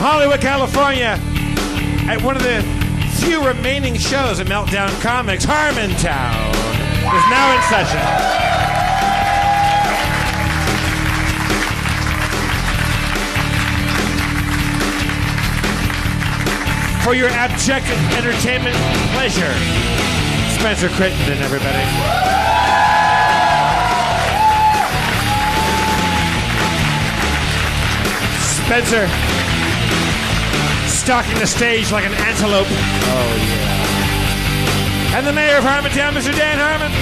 Hollywood, California, at one of the few remaining shows at Meltdown Comics, Harmontown is now in session. For your abject entertainment pleasure, Spencer Crittenden, everybody. Spencer, stalking the stage like an antelope. Oh, yeah. And the mayor of Harmontown, Mr. Dan Harmon.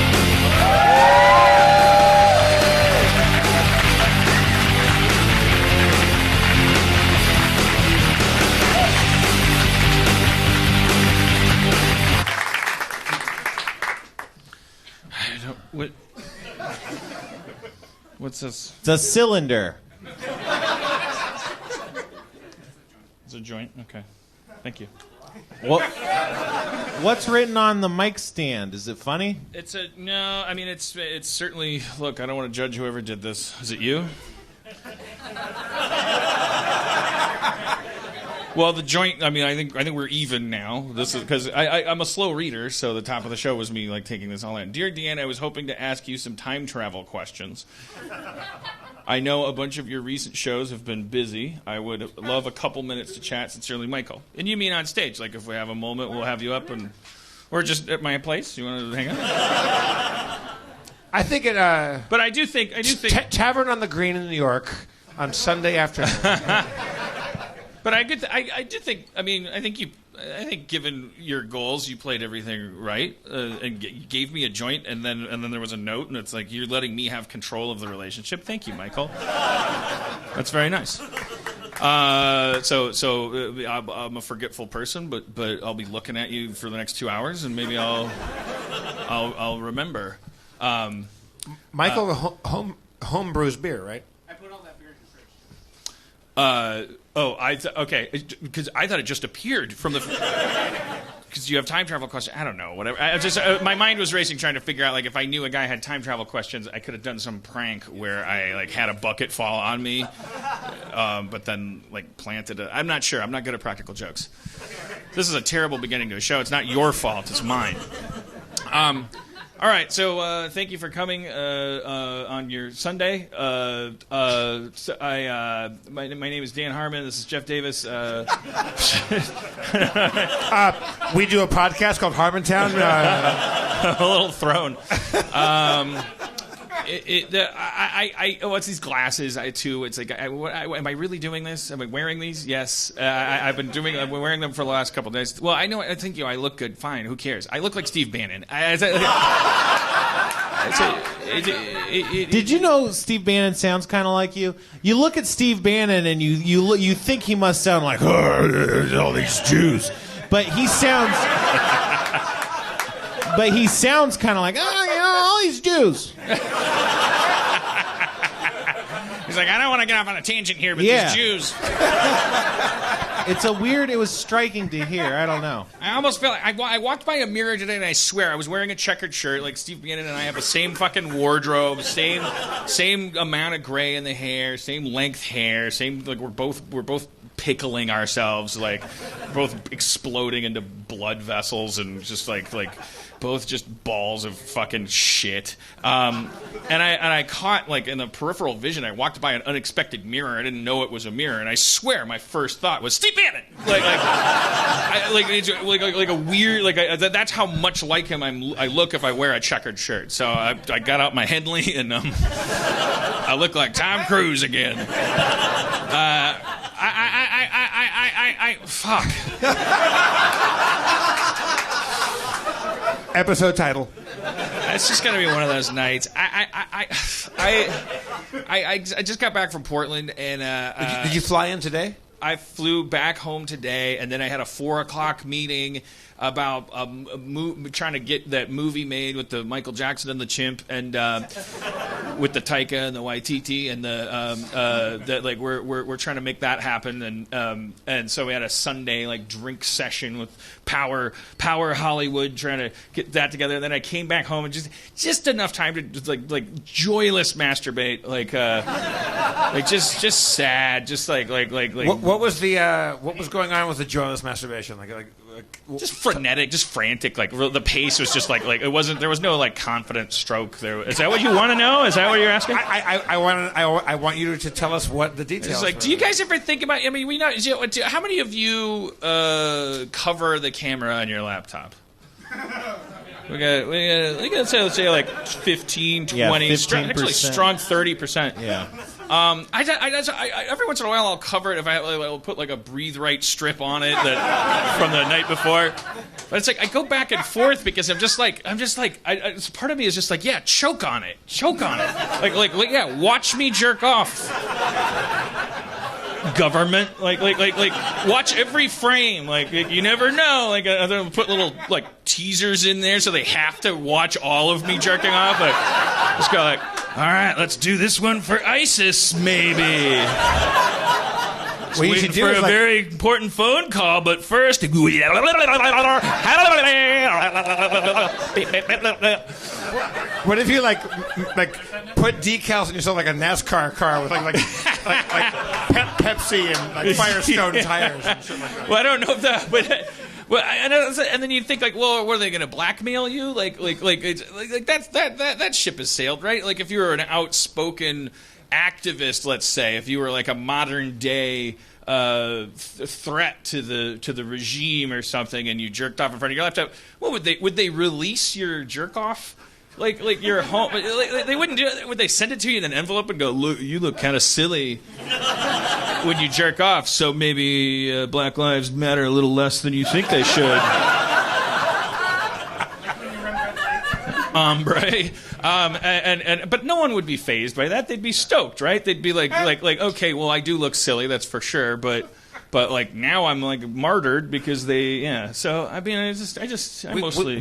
What's this? It's a cylinder. It's a joint? Okay. Thank you. What's written on the mic stand? Is it funny? No, I mean, it's certainly, look, I don't want to judge whoever did this. Is it you? Well, the joint, I mean, I think we're even now. This is because I'm a slow reader, so the top of the show was me like taking this all in. Dear Deanna, I was hoping to ask you some time travel questions. I know a bunch of your recent shows have been busy. I would love a couple minutes to chat. Sincerely, Michael. And you mean on stage? Like if we have a moment, we'll have you up or just at my place. You want to hang out? I think it. But I do think Tavern on the Green in New York on Sunday afternoon. But I do think. I mean, I think given your goals, you played everything right, and you gave me a joint, and then there was a note, and it's like you're letting me have control of the relationship. Thank you, Michael. That's very nice. So I'm a forgetful person, but I'll be looking at you for the next 2 hours, and maybe I'll remember. Michael, home brews beer, right? I put all that beer in the fridge. Okay, because I thought it just appeared from the. Because you have time travel questions. I don't know, whatever. My mind was racing trying to figure out, like, if I knew a guy had time travel questions, I could have done some prank where I, like, had a bucket fall on me, but then, like, planted it. I'm not sure. I'm not good at practical jokes. This is a terrible beginning to a show. It's not your fault. It's mine. All right, so thank you for coming on your Sunday. My name is Dan Harmon. This is Jeff Davis. We do a podcast called Harmontown. A little thrown. What's these glasses? It's like, am I really doing this? Am I wearing these? Yes. I've been wearing them for the last couple of days. Well, I know. I think I look good. Fine. Who cares? I look like Steve Bannon. Did you know Steve Bannon sounds kind of like you? You look at Steve Bannon and you think he must sound like all these Jews, but he sounds kind of like all these Jews. He's like, I don't want to get off on a tangent here, but these Jews. It was striking to hear. I don't know. I almost felt like I walked by a mirror today, and I swear I was wearing a checkered shirt. Like Steve Bannon and I have the same fucking wardrobe, same amount of gray in the hair, same length hair, same, like we're both pickling ourselves, like both exploding into blood vessels and just like both just balls of fucking shit. And I caught, like, in the peripheral vision, I walked by an unexpected mirror. I didn't know it was a mirror, and I swear my first thought was Steve Bannon. Like a weird, like that's how much like him I look if I wear a checkered shirt. So I got out my Henley and I look like Tom Cruise again. Fuck. Episode title. It's just gonna be one of those nights. I just got back from Portland, and did you fly in today? I flew back home today, and then I had a 4:00 meeting about trying to get that movie made with the Michael Jackson and the chimp, and with the Taika and the Waititi, and that like we're trying to make that happen, and so we had a Sunday like drink session with Power Hollywood trying to get that together. And then I came back home and just enough time to just, like joyless masturbate, like just sad, just like what was going on with the joyless masturbation, like just frenetic, just frantic, like the pace was just like it wasn't, there was no like confident stroke there. Is that what you want to know? Is that what you're asking? I want you to tell us what the details. It's like, do you guys ever think about? I mean, we know how many of you cover the camera on your laptop? We got let's say like 15, 20, actually strong 30%. Yeah. I every once in a while I'll cover it if I'll put like a Breathe Right strip on it that from the night before. But it's like I go back and forth because I'm just like part of me is just like, yeah, choke on it, like yeah, watch me jerk off. Government, like watch every frame, like you never know, like I'm gonna put little like teasers in there so they have to watch all of me jerking off. Like just go like, all right, let's do this one for ISIS, maybe. What you should do is a very important phone call, but first. What if you like put decals on yourself like a NASCAR car with like Pepsi and like Firestone tires and shit like that? Well, I don't know if that, but. Well, and then you think like, well, what are they going to blackmail you? Like that ship has sailed, right? Like if you were an outspoken activist, let's say, if you were like a modern day threat to the regime or something, and you jerked off in front of your laptop, what would they release your jerk off? Like your home, they wouldn't do it. Would they send it to you in an envelope and go, look, you look kind of silly when you jerk off, so maybe Black Lives Matter a little less than you think they should. Hombre. But no one would be fazed by that. They'd be stoked, right? They'd be like, okay, well, I do look silly, that's for sure, but like now I'm like martyred because So I mean,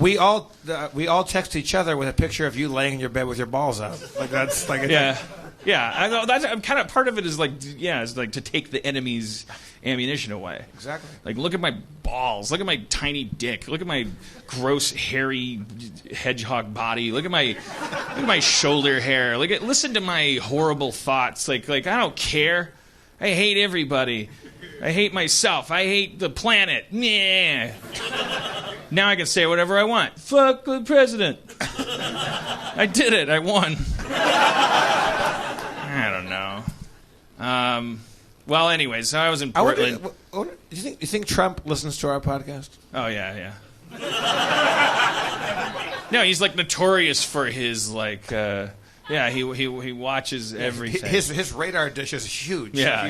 we all text each other with a picture of you laying in your bed with your balls out. Like that's like yeah. I know that's kind of part of it is like to take the enemy's ammunition away. Exactly. Like look at my balls, look at my tiny dick, look at my gross hairy hedgehog body, look at my shoulder hair, listen to my horrible thoughts. Like I don't care. I hate everybody. I hate myself. I hate the planet. Yeah. Now I can say whatever I want. Fuck the president. I did it. I won. I don't know. Well, anyways, so I was in Portland. You think Trump listens to our podcast? Oh yeah. No, he's like notorious for his like. Yeah, he watches everything. His radar dish is huge. Yeah,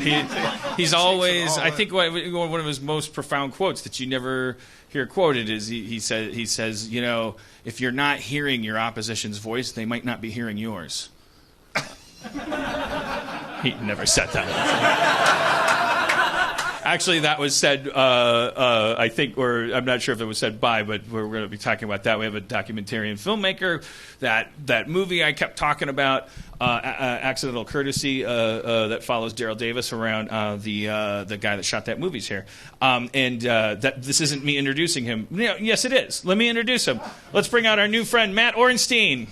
he's always. I think one of his most profound quotes that you never hear quoted is he says, you know, if you're not hearing your opposition's voice, they might not be hearing yours. He never said that. Actually, that was said, I think, or I'm not sure if it was said by, but we're going to be talking about that. We have a documentarian filmmaker. That movie I kept talking about, Accidental Courtesy, that follows Daryl Davis around, the guy that shot that movie's here. And that this isn't me introducing him. Yes, it is. Let me introduce him. Let's bring out our new friend, Matt Ornstein.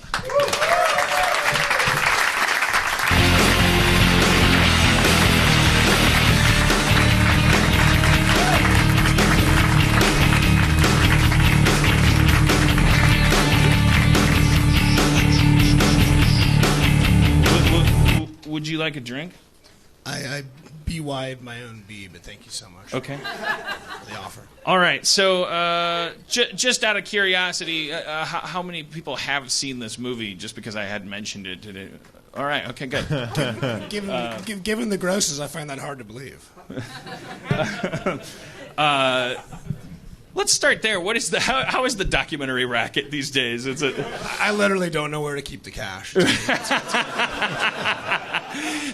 Would you like a drink? I BY'd my own B, but thank you so much. Okay. For the offer. All right. So, just out of curiosity, how many people have seen this movie? Just because I hadn't mentioned it today. All right. Okay. Good. Given the grosses, I find that hard to believe. Let's start there. What is how is the documentary racket these days? I literally don't know where to keep the cash.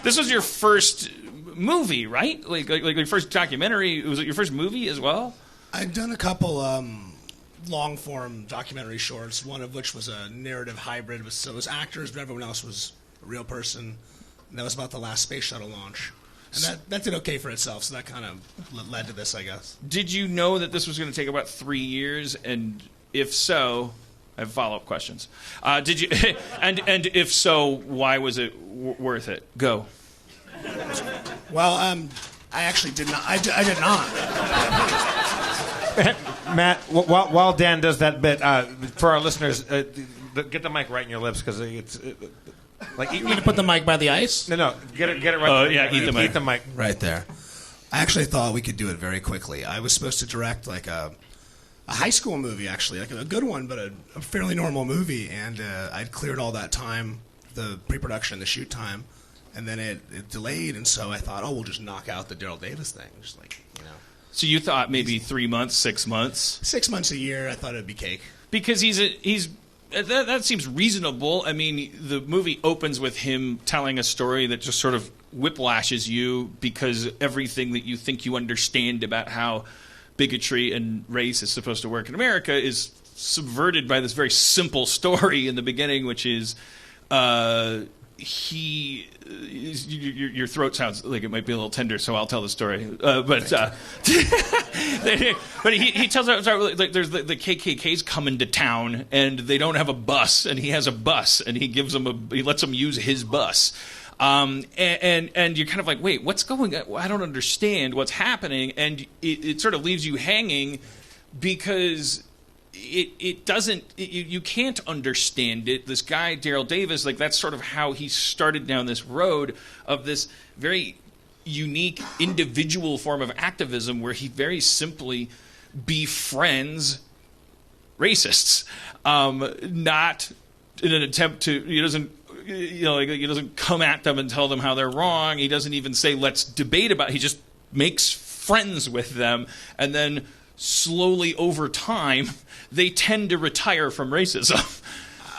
This was your first movie, right? Like your first documentary. Was it your first movie as well? I've done a couple long-form documentary shorts, one of which was a narrative hybrid. So it was actors, but everyone else was a real person. And that was about the last space shuttle launch. And that did okay for itself, so that kind of led to this, I guess. Did you know that this was going to take about 3 years? And if so, I have follow-up questions. Did you? and if so, why was it worth it? Go. Well, I actually did not. I did not. Matt, while Dan does that bit, for our listeners, get the mic right in your lips because it's like You need to put the mic by the ice? no, get it right. Oh yeah, eat the mic. Eat the mic. Right there. I actually thought we could do it very quickly. I was supposed to direct like a high school movie, actually, like a good one, but a fairly normal movie. And I'd cleared all that time, the pre-production, the shoot time, and then it delayed. And so I thought, we'll just knock out the Daryl Davis thing, just like, So you thought maybe 3 months, 6 months? 6 months, a year. I thought it'd be cake. Because that seems reasonable. I mean, the movie opens with him telling a story that just sort of whiplashes you because everything that you think you understand about how bigotry and race is supposed to work in America is subverted by this very simple story in the beginning, which is your throat sounds like it might be a little tender, so I'll tell the story. But he tells us, like, there's the KKK's coming to town, and they don't have a bus, and he has a bus, and he lets them use his bus. And you're kind of like, wait, what's going on? I don't understand what's happening, and it sort of leaves you hanging because it doesn't. You can't understand it. This guy Daryl Davis, like, that's sort of how he started down this road of this very unique individual form of activism, where he very simply befriends racists, not in an attempt to. He doesn't. He doesn't come at them and tell them how they're wrong. He doesn't even say, let's debate about it. He just makes friends with them. And then slowly over time, they tend to retire from racism.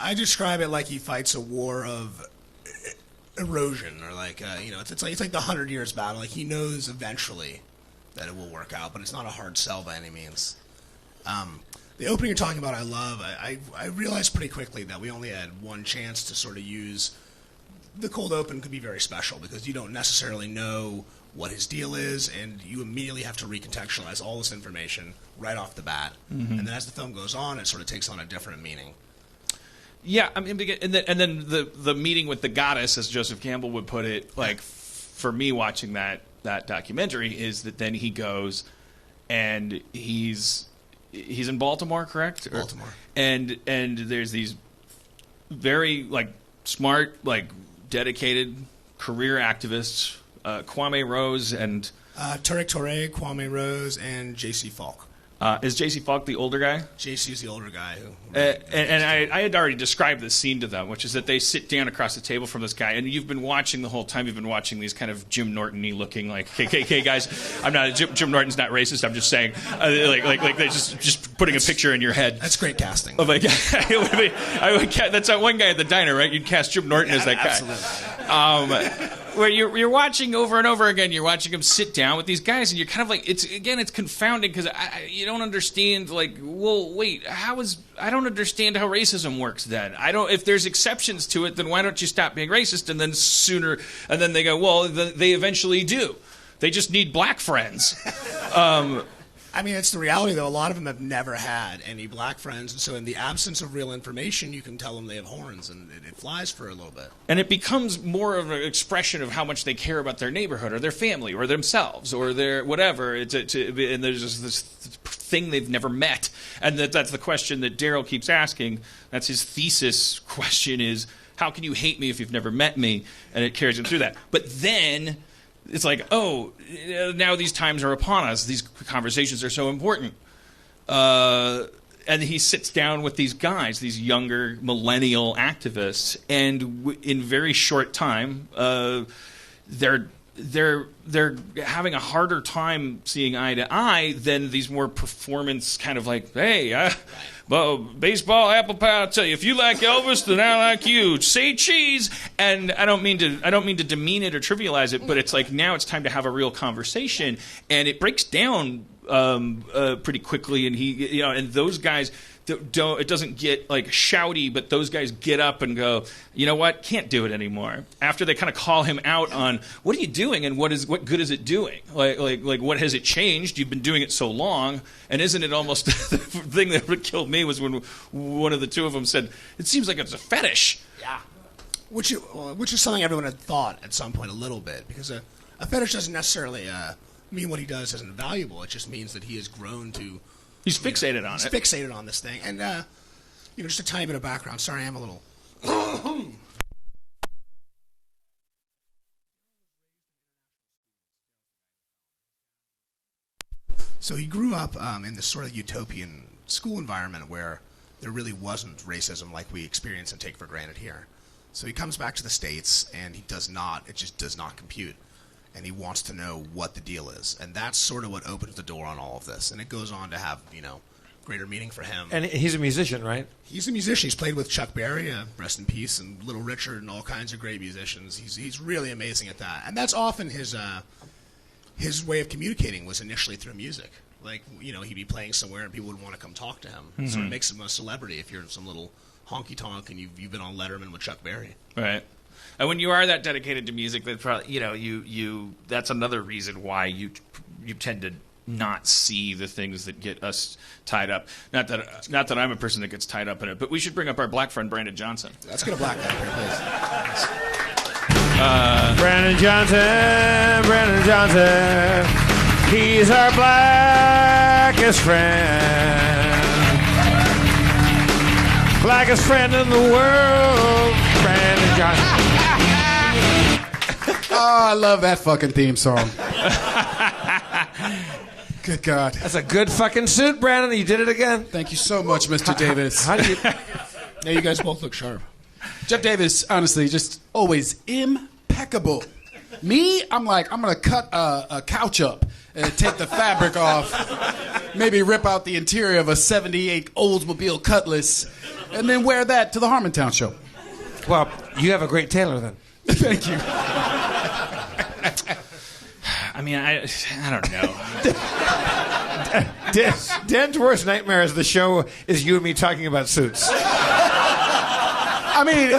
I describe it like he fights a war of erosion, or like, it's like the 100 Years battle. Like, he knows eventually that it will work out, but it's not a hard sell by any means. The opening you're talking about, I love. I realized pretty quickly that we only had one chance to sort of use. The cold open could be very special because you don't necessarily know what his deal is, and you immediately have to recontextualize all this information right off the bat. Mm-hmm. And then as the film goes on, it sort of takes on a different meaning. Yeah, I mean, and then the meeting with the goddess, as Joseph Campbell would put it, like, for me watching that documentary, is that then he goes and he's in Baltimore, correct? Baltimore. And there's these very, like, smart, like, dedicated career activists, Kwame Rose and Tariq Touré, Kwame Rose, and J.C. Falk. Is J.C. Falk the older guy? J.C.'s the older guy. And I had already described this scene to them, which is that they sit down across the table from this guy, and you've been watching the whole time. You've been watching these kind of Jim Norton-y looking, like, KKK guys. I'm not Jim Norton's not racist. I'm just saying, like they're just putting a picture in your head. That's great casting. Of like, that's that one guy at the diner, right? You'd cast Jim Norton as that guy. Absolutely. Where you're watching over and over again, you're watching him sit down with these guys, and you're kind of like, it's confounding because you don't understand, like, well, wait, I don't understand how racism works then. If there's exceptions to it, then why don't you stop being racist? And then they go, well, they eventually do. They just need black friends. I mean, it's the reality, though. A lot of them have never had any black friends, and so in the absence of real information, you can tell them they have horns, and it flies for a little bit. And it becomes more of an expression of how much they care about their neighborhood or their family or themselves or their whatever. And there's just this thing they've never met. And that's the question that Daryl keeps asking. That's his thesis question is, how can you hate me if you've never met me? And it carries him through that. But then it's like, oh, now these times are upon us. These conversations are so important. And he sits down with these guys, these younger millennial activists, and in very short time, they're having a harder time seeing eye to eye than these more performance kind of like, hey, well, baseball, apple pie. I'll tell you, if you like Elvis, then I like you. Say cheese. And I don't mean to demean it or trivialize it, but it's like now it's time to have a real conversation, and it breaks down pretty quickly, and he, and those guys don't. It doesn't get like shouty, but those guys get up and go, you know what, can't do it anymore. After they kind of call him out on what are you doing and what good is it doing? Like what has it changed? You've been doing it so long, and isn't it almost the thing that killed me was when one of the two of them said, it seems like it's a fetish. Yeah. Which is something everyone had thought at some point a little bit, because a fetish doesn't necessarily mean what he does isn't valuable. It just means that he has grown to. He's fixated on it. He's fixated on this thing, and just a tiny bit of background. Sorry, I'm a little. So he grew up in this sort of utopian school environment where there really wasn't racism like we experience and take for granted here. So he comes back to the States, and it just does not compute. And he wants to know what the deal is. And that's sort of what opens the door on all of this. And it goes on to have, greater meaning for him. And he's a musician, right? He's a musician. He's played with Chuck Berry, rest in peace, and Little Richard, and all kinds of great musicians. He's really amazing at that. And that's often his way of communicating was initially through music. Like, he'd be playing somewhere and people would want to come talk to him. Mm-hmm. So it makes him a celebrity if you're in some little honky-tonk and you've been on Letterman with Chuck Berry. Right. And when you are that dedicated to music, that probably you that's another reason why you tend to not see the things that get us tied up. Not that I'm a person that gets tied up in it, but we should bring up our black friend Brandon Johnson. Let's get a black guy here, please. Brandon Johnson, he's our blackest friend. Blackest friend in the world, Brandon Johnson. Oh, I love that fucking theme song. Good God. That's a good fucking suit, Brandon. You did it again. Thank you so much, Mr. Davis. How do you... Yeah, you guys both look sharp. Jeff Davis, honestly, just always impeccable. Me, I'm going to cut a couch up and take the fabric off, maybe rip out the interior of a 78 Oldsmobile Cutlass, and then wear that to the Harmontown show. Well, you have a great tailor then. Thank you. I mean, I don't know. Dan's worst nightmare is the show is you and me talking about suits. I mean,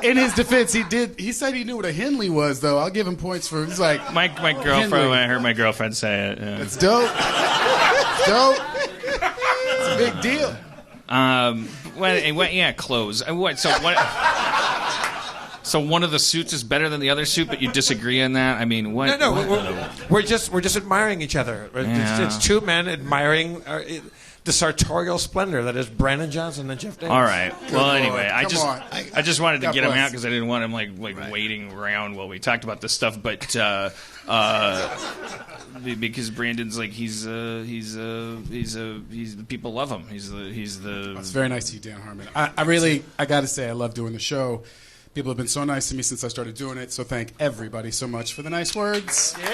in his defense, he said he knew what a Henley was, though. I'll give him points for, he's like, my girlfriend, Henley. when I heard my girlfriend say it. Yeah. It's dope. It's dope. It's a big deal. Clothes. So one of the suits is better than the other suit, but you disagree on that? I mean, what? No, we're just admiring each other. Yeah. It's two men admiring the sartorial splendor that is Brandon Johnson and Jeff Davis. All right. Well, Lord. anyway, I just wanted to God get him bless. out because I didn't want him like waiting around while we talked about this stuff. But because Brandon's like he's the people love him. He's the. It's very nice of you, Dan Harmon. I got to say, I love doing the show. People have been so nice to me since I started doing it, so thank everybody so much for the nice words. Yeah.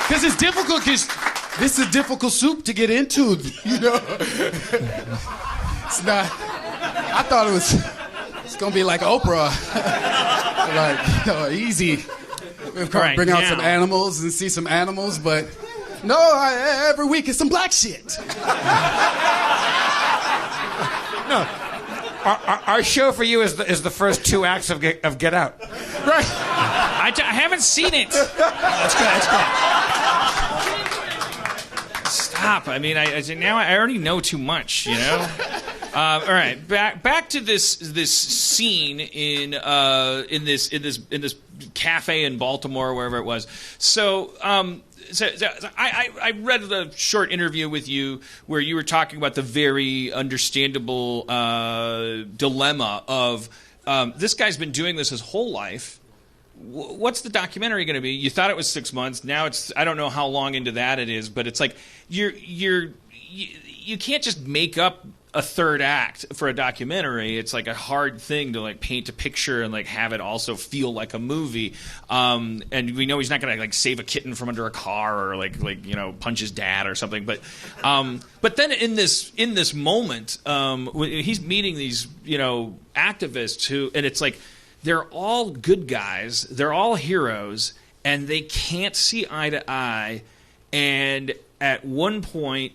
Because it's difficult, because this is a difficult soup to get into, you know? It's not, I thought it's going to be like Oprah. Easy. Right, bring out now. some animals and see some animals, but no, every week it's some black shit. No. Our show for you is the first two acts of Get Out. Right. I haven't seen it. That's good. Stop. I mean, now I already know too much. You know. All right. Back to this scene in this cafe in Baltimore, wherever it was. So I read a short interview with you where you were talking about the very understandable dilemma of this guy's been doing this his whole life. What's the documentary going to be? You thought it was 6 months. Now it's, I don't know how long into that it is, but it's like you can't just make up a third act for a documentary. It's like a hard thing to like paint a picture and like have it also feel like a movie. And we know he's not going to like save a kitten from under a car or like punch his dad or something. But then in this moment, he's meeting these activists who, and it's like they're all good guys, they're all heroes, and they can't see eye to eye. And at one point,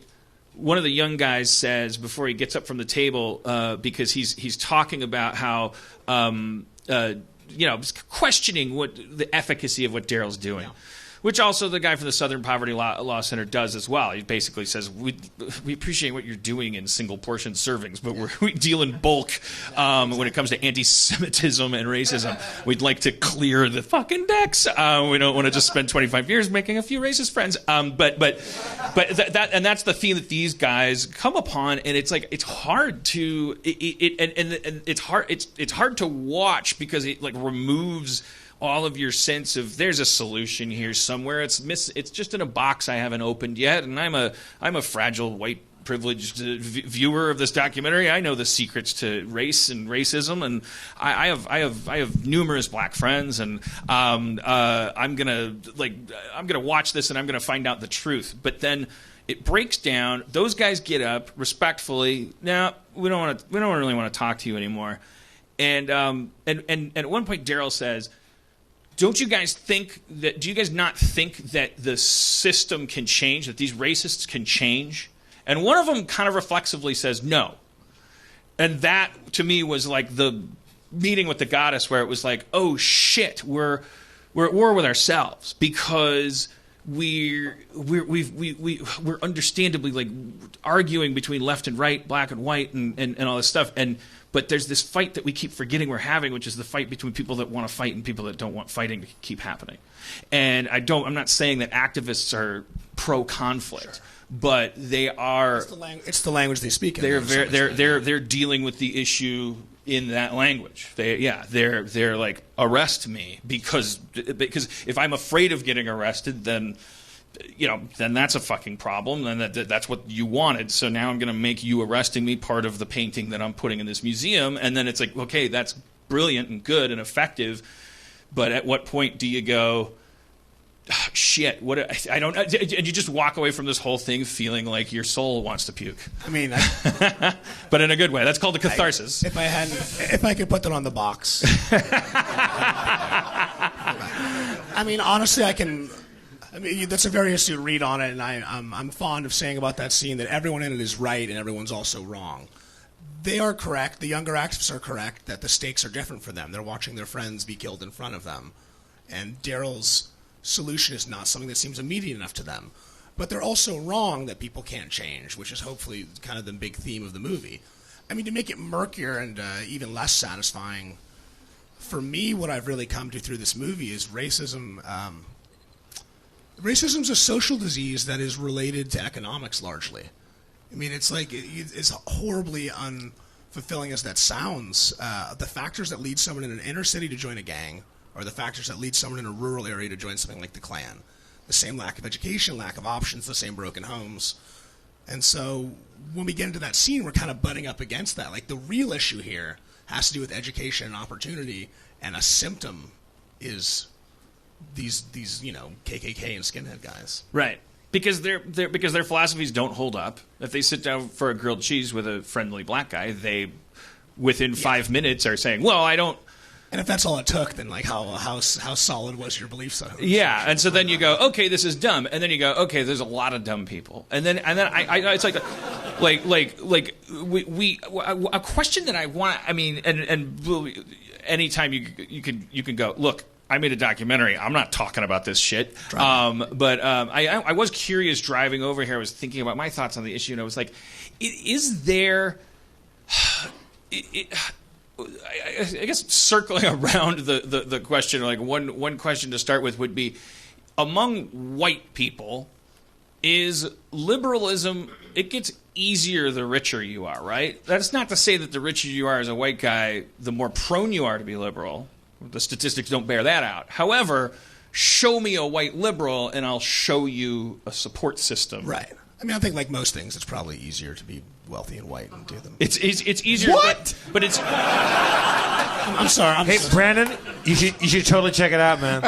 one of the young guys says, before he gets up from the table, because he's talking about how, questioning what the efficacy of what Daryl's doing. Yeah. Which also the guy from the Southern Poverty Law Center does as well. He basically says, we appreciate what you're doing in single portion servings, but we deal in bulk when it comes to anti-Semitism and racism. We'd like to clear the fucking decks. We don't want to just spend 25 years making a few racist friends. But that's the theme that these guys come upon, and it's like it's hard to it's hard to watch because it like removes all of your sense of there's a solution here somewhere. It's just in a box I haven't opened yet, and I'm a fragile white privileged viewer of this documentary. I know the secrets to race and racism, and I have numerous black friends, and I'm gonna watch this and I'm gonna find out the truth. But then it breaks down. Those guys get up respectfully. Now we don't really want to talk to you anymore. And at one point Daryl says, do you guys not think that the system can change, that these racists can change? And one of them kind of reflexively says no. And that, to me, was like the meeting with the goddess where it was like, oh, shit, we're at war with ourselves because we're understandably like arguing between left and right, black and white, and all this stuff. But there's this fight that we keep forgetting we're having, which is the fight between people that want to fight and people that don't want fighting to keep happening. And I'm not saying that activists are pro-conflict, sure, but they are. It's the language they speak. They're dealing with the issue in that language. They're like, arrest me because if I'm afraid of getting arrested, then that's a fucking problem, and that's what you wanted. So now I'm going to make you arresting me part of the painting that I'm putting in this museum. And then it's like, okay, that's brilliant and good and effective, but at what point do you go, oh, shit? What I don't, and you just walk away from this whole thing feeling like your soul wants to puke. I mean, but in a good way. That's called a catharsis. If I could put that on the box. I mean, honestly, that's a very astute read on it, and I'm fond of saying about that scene that everyone in it is right and everyone's also wrong. They are correct. The younger activists are correct that the stakes are different for them. They're watching their friends be killed in front of them, and Daryl's solution is not something that seems immediate enough to them. But they're also wrong that people can't change, which is hopefully kind of the big theme of the movie. I mean, to make it murkier and even less satisfying, for me, what I've really come to through this movie is racism. Racism's a social disease that is related to economics largely. I mean, it's like, it's horribly unfulfilling as that sounds. The factors that lead someone in an inner city to join a gang are the factors that lead someone in a rural area to join something like the Klan. The same lack of education, lack of options, the same broken homes. And so when we get into that scene, we're kind of butting up against that. Like, the real issue here has to do with education and opportunity, and a symptom is these KKK and skinhead guys. Right. Because their philosophies don't hold up. If they sit down for a grilled cheese with a friendly black guy, they within 5 minutes are saying, well, I don't. And if that's all it took, then like how solid was your belief system? Yeah, and so then you go, okay, this is dumb, and then you go, okay, there's a lot of dumb people, and then I it's like a question that I want. I mean, and anytime you can go, look, I made a documentary. I'm not talking about this shit. But I was curious driving over here. I was thinking about my thoughts on the issue, and I was like, is there? I guess circling around the question, like one question to start with would be, among white people, is liberalism, it gets easier the richer you are, right? That's not to say that the richer you are as a white guy, the more prone you are to be liberal. The statistics don't bear that out. However, show me a white liberal and I'll show you a support system. Right. I mean, I think like most things, it's probably easier to be wealthy and white and do them. It's easier. What? But it's. I'm sorry. Hey, Brandon, you should totally check it out, man.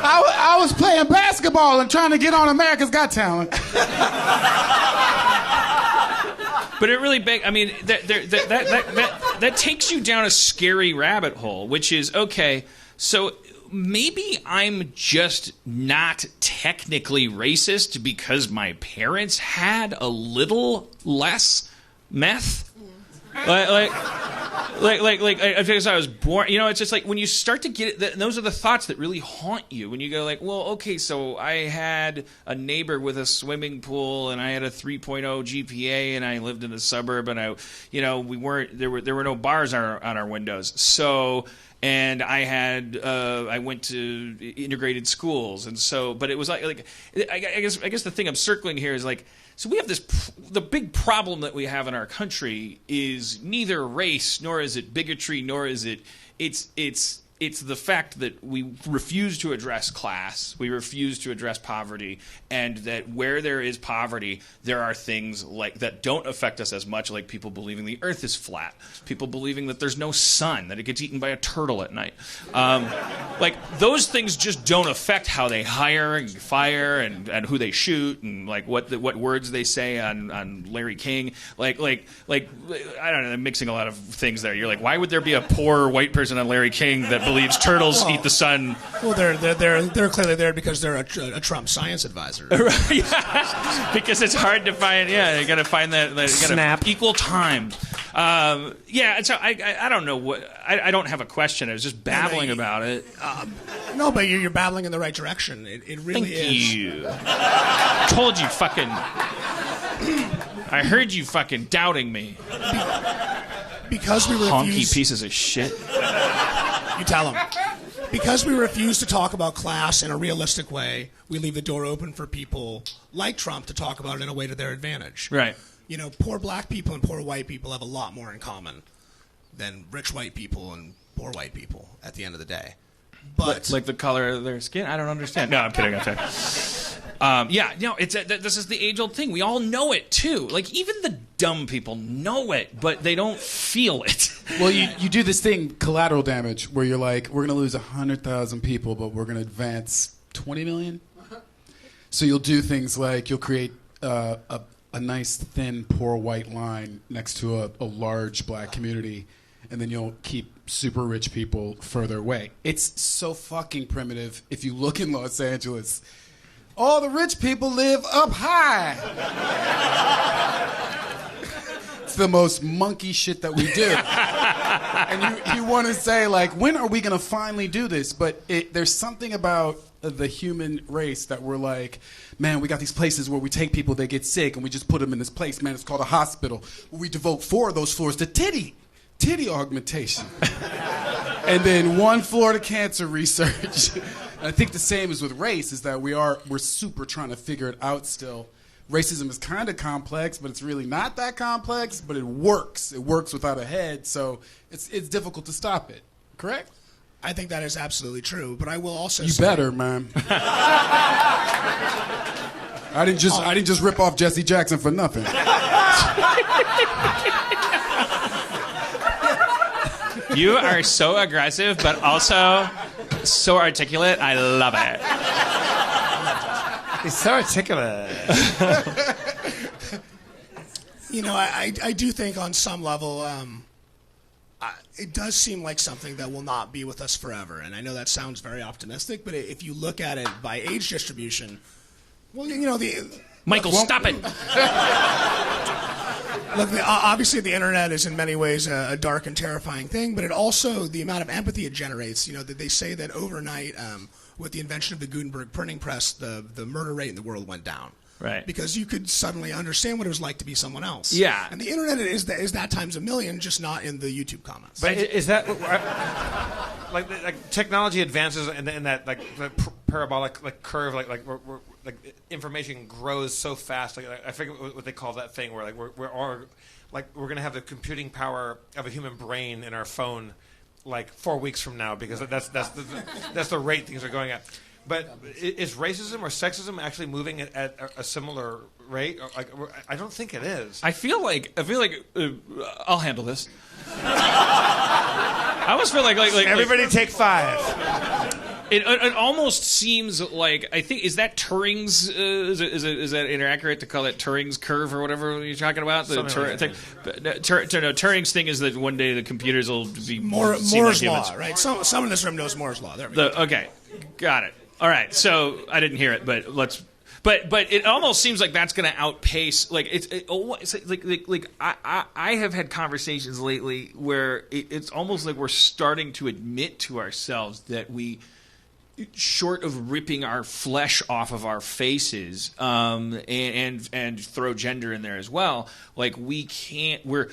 I was playing basketball and trying to get on America's Got Talent. But it really I mean, that takes you down a scary rabbit hole, which is, okay, so maybe I'm just not technically racist because my parents had a little less meth. Like, because I was born, it's just like when you start to get it, those are the thoughts that really haunt you. When you go like, well, okay, so I had a neighbor with a swimming pool, and I had a 3.0 GPA, and I lived in a suburb, and there were no bars on our windows, so. And I went to integrated schools, and so, but it was I guess the thing I'm circling here is like, so we have the big problem that we have in our country is neither race, nor is it bigotry, nor is it's the fact that we refuse to address class, we refuse to address poverty, and that where there is poverty, there are things like that don't affect us as much, like people believing the earth is flat, people believing that there's no sun, that it gets eaten by a turtle at night. Like, those things just don't affect how they hire and fire and who they shoot and like what words they say on Larry King. Like I don't know, I'm mixing a lot of things there. You're like, why would there be a poor white person on Larry King that believes turtles eat the sun? Well, they're clearly there because they're a Trump science advisor. Yeah. Because it's hard to find. Yeah, you got to find that Snap. Equal time. Yeah, so I don't know what. I don't have a question. I was just babbling about it. No, but you're babbling in the right direction. It really Thank is. you. Told you, fucking. I heard you fucking doubting me. Because we refuse. Honky pieces of shit. You tell them. Because we refuse to talk about class in a realistic way, we leave the door open for people like Trump to talk about it in a way to their advantage. Right. Poor black people and poor white people have a lot more in common than rich white people and poor white people at the end of the day. But like the color of their skin? I don't understand. No, I'm kidding. I'm sorry. This is the age-old thing. We all know it, too. Like, even the dumb people know it, but they don't feel it. Well, you do this thing, collateral damage, where you're like, we're going to lose 100,000 people, but we're going to advance 20 million? So you'll do things like you'll create a nice, thin, poor white line next to a large black community, and then you'll keep super rich people further away. It's so fucking primitive. If you look in Los Angeles, all the rich people live up high. It's the most monkey shit that we do. And you want to say, like, when are we going to finally do this? But there's something about the human race that we're like, man, we got these places where we take people, they get sick, and we just put them in this place, man, it's called a hospital. We devote 4 of those floors to titty augmentation. And then 1 floor to cancer research. And I think the same is with race, is that we're super trying to figure it out still. Racism is kind of complex, but it's really not that complex, but it works. It works without a head, so it's difficult to stop it. Correct? I think that is absolutely true, but I will also You say... better, man. I didn't just rip off Jesse Jackson for nothing. You are so aggressive, but also so articulate. I love it. He's so articulate. I do think on some level, it does seem like something that will not be with us forever. And I know that sounds very optimistic, but if you look at it by age distribution, well, Michael, stop it. Look, obviously the internet is in many ways a dark and terrifying thing, but it also, the amount of empathy it generates, that they say that overnight, with the invention of the Gutenberg printing press, the murder rate in the world went down. Right. Because you could suddenly understand what it was like to be someone else. Yeah. And the internet is that times a million, just not in the YouTube comments. But is that like technology advances in that like the parabolic like curve like information grows so fast, like I forget what they call that thing where like we're all like we're gonna have the computing power of a human brain in our phone like 4 weeks from now, because that's the rate things are going at. But is racism or sexism actually moving at a similar rate? Like, I don't think it is. I feel like I'll handle this. I almost feel like everybody take 5. It almost seems like, I think, is that Turing's, is that inaccurate to call it Turing's curve or whatever you're talking about? The Turing's thing is that one day the computers will be Moore's like law, right? Someone in this room knows Moore's law. There we go. Okay, got it. All right, so I didn't hear it, but let's... But it almost seems like that's going to outpace, like, I have had conversations lately where it's almost like we're starting to admit to ourselves that we, short of ripping our flesh off of our faces, and throw gender in there as well, like, we can't, we're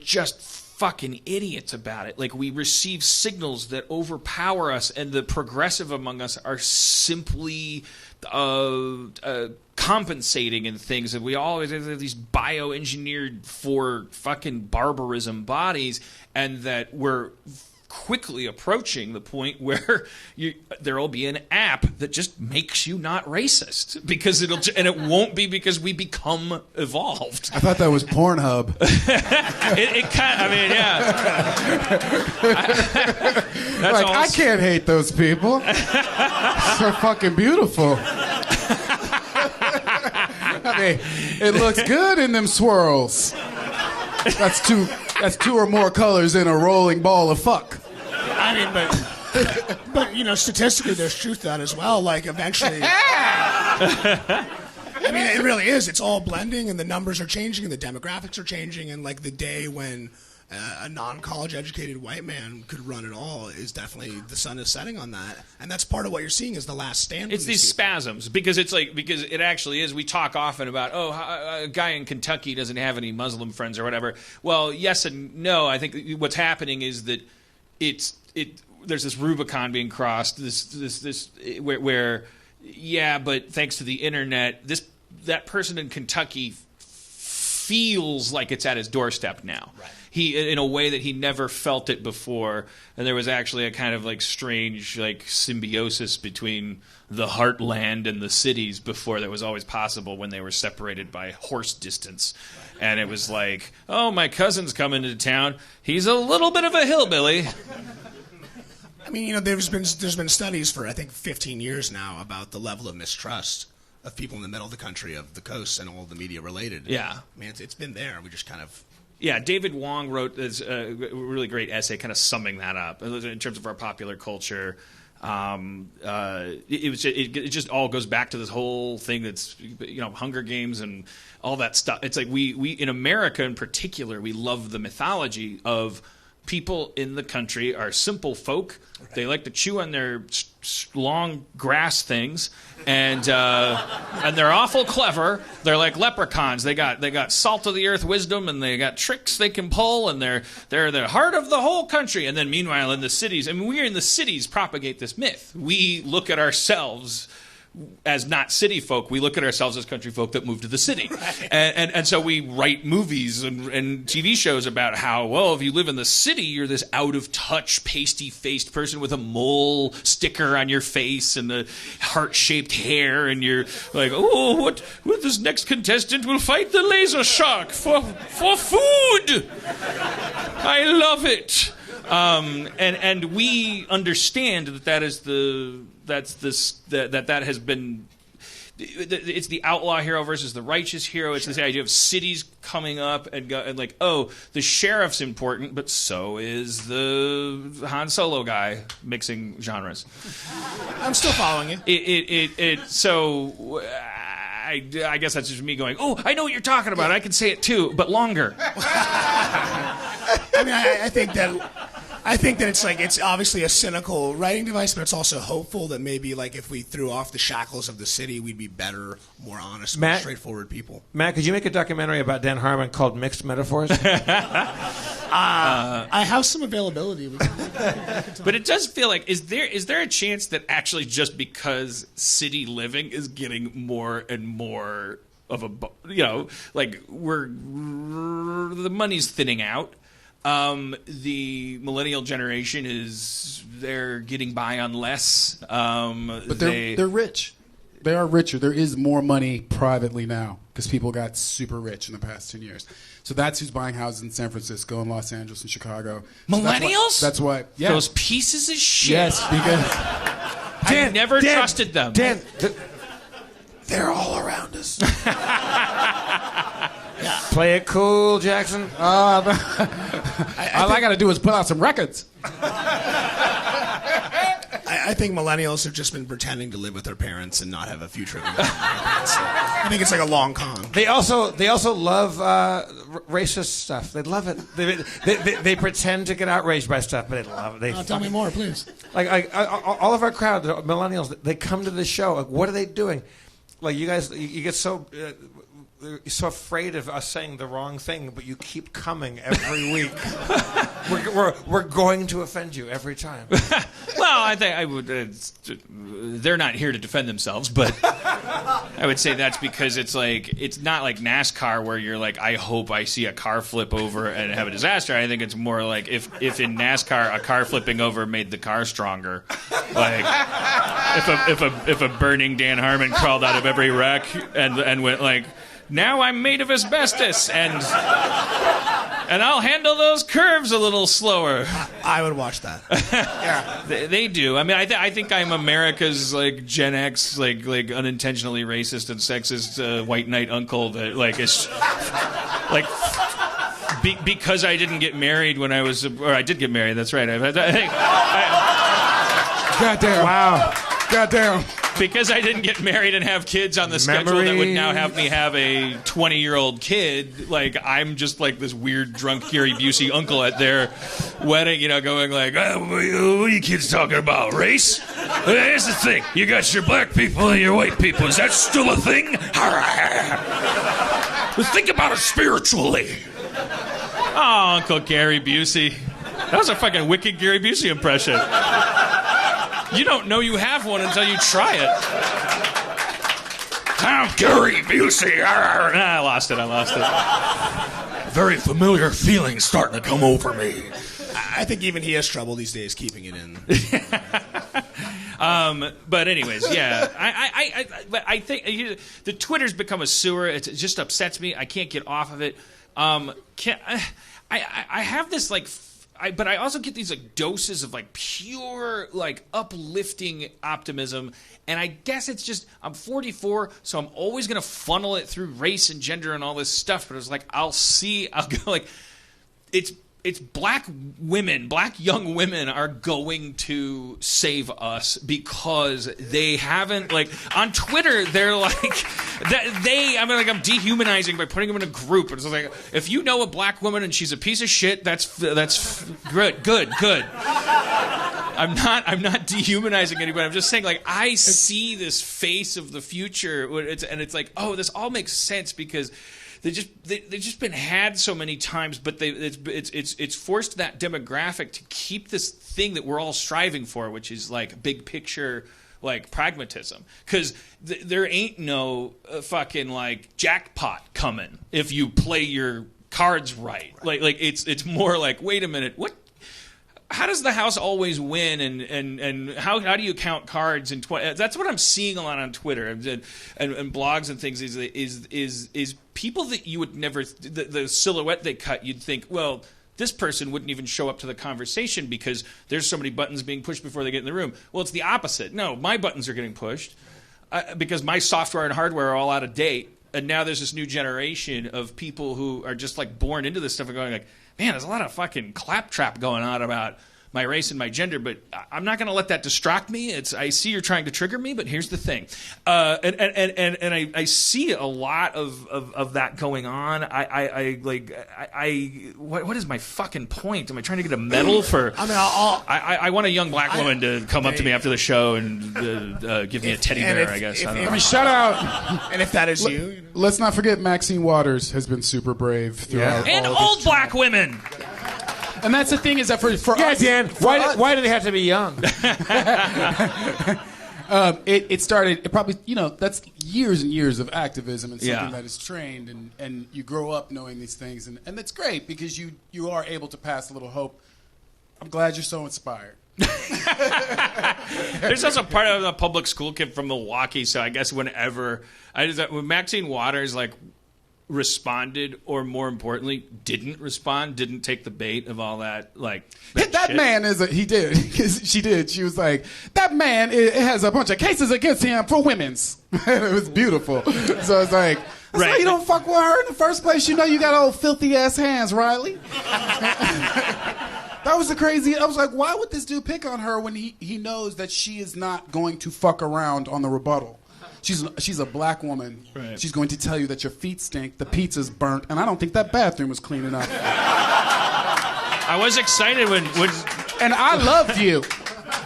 just fucking idiots about it. Like, we receive signals that overpower us, and the progressive among us are simply compensating in things, and we always have these bioengineered for fucking barbarism bodies, and that we're quickly approaching the point where there will be an app that just makes you not racist, because it won't be because we become evolved. I thought that was Pornhub. it kind of, I mean, yeah. That's like, I can't hate those people. They're fucking beautiful. I mean, it looks good in them swirls. That's two or more colors in a rolling ball of fuck. I mean, but you know, statistically, there's truth to that as well. Like, eventually, I mean, it really is. It's all blending, and the numbers are changing, and the demographics are changing, and like the day when a non-college educated white man could run it all is definitely, the sun is setting on that, and that's part of what you're seeing is the last stand. It's these spasms, because it actually is. We talk often about, a guy in Kentucky doesn't have any Muslim friends or whatever. Well, yes and no. I think what's happening is that there's this Rubicon being crossed. Where but thanks to the internet, that person in Kentucky feels like it's at his doorstep now. Right. He, in a way that he never felt it before, and there was actually a kind of like strange like symbiosis between the heartland and the cities before that was always possible when they were separated by horse distance. Right. And it was like, oh, my cousin's coming to town. He's a little bit of a hillbilly. I mean, you know, there's been studies for I think 15 years now about the level of mistrust of people in the middle of the country, of the coast, and all the media related. Yeah, I mean, it's been there. We just kind of. Yeah, David Wong wrote this really great essay kind of summing that up in terms of our popular culture. It just all goes back to this whole thing that's, you know, Hunger Games and all that stuff. It's like we in America in particular, we love the mythology of people in the country are simple folk. Right. They like to chew on their long grass things, and they're awful clever. They're like leprechauns. They got salt of the earth wisdom, and they got tricks they can pull, and they're the heart of the whole country. And then meanwhile in the cities, I mean, we in the cities propagate this myth. We look at ourselves as not city folk. We look at ourselves as country folk that moved to the city. Right. And so we write movies and TV shows about how, well, if you live in the city, you're this out-of-touch, pasty-faced person with a mole sticker on your face and the heart-shaped hair, and you're like, oh, what this next contestant will fight the laser shark for food. I love it. And we understand that has been, it's the outlaw hero versus the righteous hero. It's this idea of cities coming up and like, oh, the sheriff's important, but so is the Han Solo guy, mixing genres. I'm still following you. So I guess that's just me going, oh, I know what you're talking about. I can say it too, but longer. I mean, I think that it's obviously a cynical writing device, but it's also hopeful that maybe like if we threw off the shackles of the city, we'd be better, more honest, more straightforward people. Matt, could you make a documentary about Dan Harmon called Mixed Metaphors? I have some availability. But it does feel like, is there a chance that actually just because city living is getting more and more of a, you know, like the money's thinning out. The millennial generation they're getting by on less. But they're rich. They are richer. There is more money privately now because people got super rich in the past 10 years. So that's who's buying houses in San Francisco and Los Angeles and Chicago. So Millennials? That's why. Yeah. Those pieces of shit. Yes, because I never trusted them. Dan, they're all around us. Play it cool, Jackson. all I got to do is put out some records. I think millennials have just been pretending to live with their parents and not have a future. I think it's like a long con. They also love racist stuff. They love it. They pretend to get outraged by stuff, but they love it. Tell me more, please. Like all of our crowd, the millennials, they come to the show. Like, what are they doing? Like, you guys, you get so. You're so afraid of us saying the wrong thing, but you keep coming every week. we're going to offend you every time. Well, I think I would. They're not here to defend themselves, but I would say that's because it's not like NASCAR where you're like, I hope I see a car flip over and have a disaster. I think it's more like if in NASCAR a car flipping over made the car stronger. Like if a burning Dan Harmon crawled out of every wreck and went like, now I'm made of asbestos, and I'll handle those curves a little slower. I would watch that. Yeah, they do. I mean, I think I'm America's like Gen X, like unintentionally racist and sexist white knight uncle that like is like because I didn't get married when I was, or I did get married. That's right. Goddamn! Wow. Goddamn! Because I didn't get married and have kids on the schedule that would now have me have a 20-year-old kid, like, I'm just like this weird drunk Gary Busey uncle at their wedding, you know, going like, oh, what are you kids talking about, race? Here's the thing. You got your black people and your white people. Is that still a thing? Well, think about it spiritually. Oh, Uncle Gary Busey. That was a fucking wicked Gary Busey impression. You don't know you have one until you try it. I'm Gary Busey. I lost it. Very familiar feeling starting to come over me. I think even he has trouble these days keeping it in. But anyways, yeah, I think the Twitter's become a sewer. It just upsets me. I can't get off of it. I have this like. But I also get these like doses of like pure like uplifting optimism, and I guess it's just I'm 44, so I'm always gonna funnel it through race and gender and all this stuff. But it's like I'll go like it's black young women are going to save us because they haven't like on Twitter they're like I'm dehumanizing by putting them in a group, and it's like if you know a black woman and she's a piece of shit, that's good. I'm not dehumanizing anybody. I'm just saying like I see this face of the future, and it's like, oh, this all makes sense because they've just been had so many times, but it's forced that demographic to keep this thing that we're all striving for, which is like big picture, like pragmatism. Because there ain't no fucking like jackpot coming if you play your cards right. Like it's more like, wait a minute, what? How does the house always win, and how do you count cards? That's what I'm seeing a lot on Twitter and blogs and things. Is people that you would never the silhouette they cut, you'd think, well, this person wouldn't even show up to the conversation because there's so many buttons being pushed before they get in the room. Well, it's the opposite. No, my buttons are getting pushed because my software and hardware are all out of date, and now there's this new generation of people who are just like born into this stuff and going like, man, there's a lot of fucking claptrap going on about my race and my gender, but I'm not going to let that distract me. I see you're trying to trigger me, but here's the thing. And I see a lot of that going on. What is my fucking point? Am I trying to get a medal for? I mean, I want a young black woman to come up to me after the show and give me a teddy bear, I guess. Shout out. And if that is you. Let's not forget Maxine Waters has been super brave throughout. And old black women. And that's the thing is that for yeah, us, Dan, why do they have to be young? It started. It probably that's years and years of activism and something that is trained and you grow up knowing these things and that's great because you are able to pass a little hope. I'm glad you're so inspired. There's also part of a public school kid from Milwaukee, so I guess when Maxine Waters like responded, or more importantly, didn't respond, didn't take the bait of all that that shit. Man he did. She did. She was like, that man it has a bunch of cases against him for women's. It was beautiful. So it's like, that's why you don't fuck with her in the first place. You know you got old filthy ass hands, Riley. That was the crazy. I was like, why would this dude pick on her when he knows that she is not going to fuck around on the rebuttal? She's a black woman. Right. She's going to tell you that your feet stink, the pizza's burnt, and I don't think that bathroom was clean enough. I was excited when And I love you.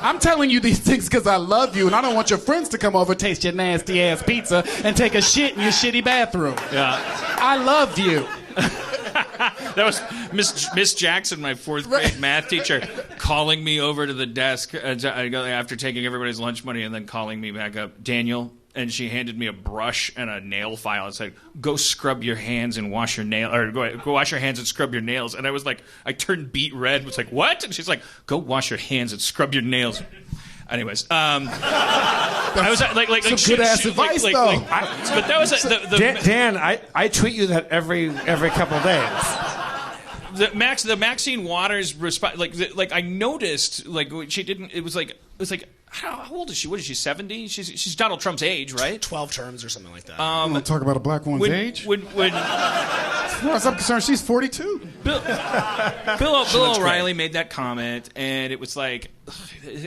I'm telling you these things because I love you, and I don't want your friends to come over, taste your nasty ass pizza, and take a shit in your shitty bathroom. Yeah. I love you. That was Miss Jackson, my fourth grade math teacher, calling me over to the desk after taking everybody's lunch money and then calling me back up. Daniel, and she handed me a brush and a nail file and said, "Go scrub your hands and wash your nail, or go wash your hands and scrub your nails." And I was like, I turned beet red. Was like, "What?" And she's like, "Go wash your hands and scrub your nails." Anyways, I was like some good ass advice though. But that was Dan, I tweet you that every couple of days. The Maxine Waters response, like I noticed, like she didn't. It was like how old is she? What is she? 70? She's Donald Trump's age, right? 12 terms or something like that. You want to talk about a black woman's age? When as far as I'm concerned, she's 42. Bill O'Reilly made that comment, and it was like,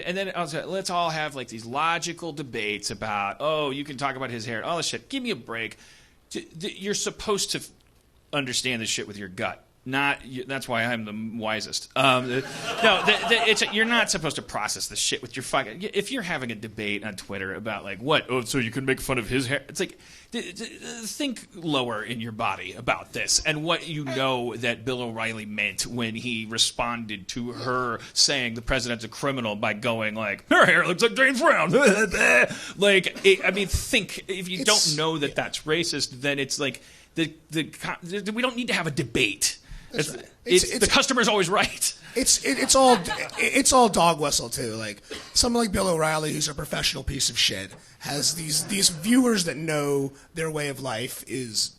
and then I was like, let's all have like these logical debates about, oh, you can talk about his hair, all this shit. Give me a break. You're supposed to understand this shit with your gut. That's why I'm the wisest. You're not supposed to process this shit with your fucking. If you're having a debate on Twitter about like what, oh, so you can make fun of his hair. It's like think lower in your body about this and what you know that Bill O'Reilly meant when he responded to her saying the president's a criminal by going like, her hair looks like James Brown. Think if you don't know that that's racist, then it's like we don't need to have a debate. The customer's always right. It's all dog whistle too. Like someone like Bill O'Reilly, who's a professional piece of shit, has these viewers that know their way of life is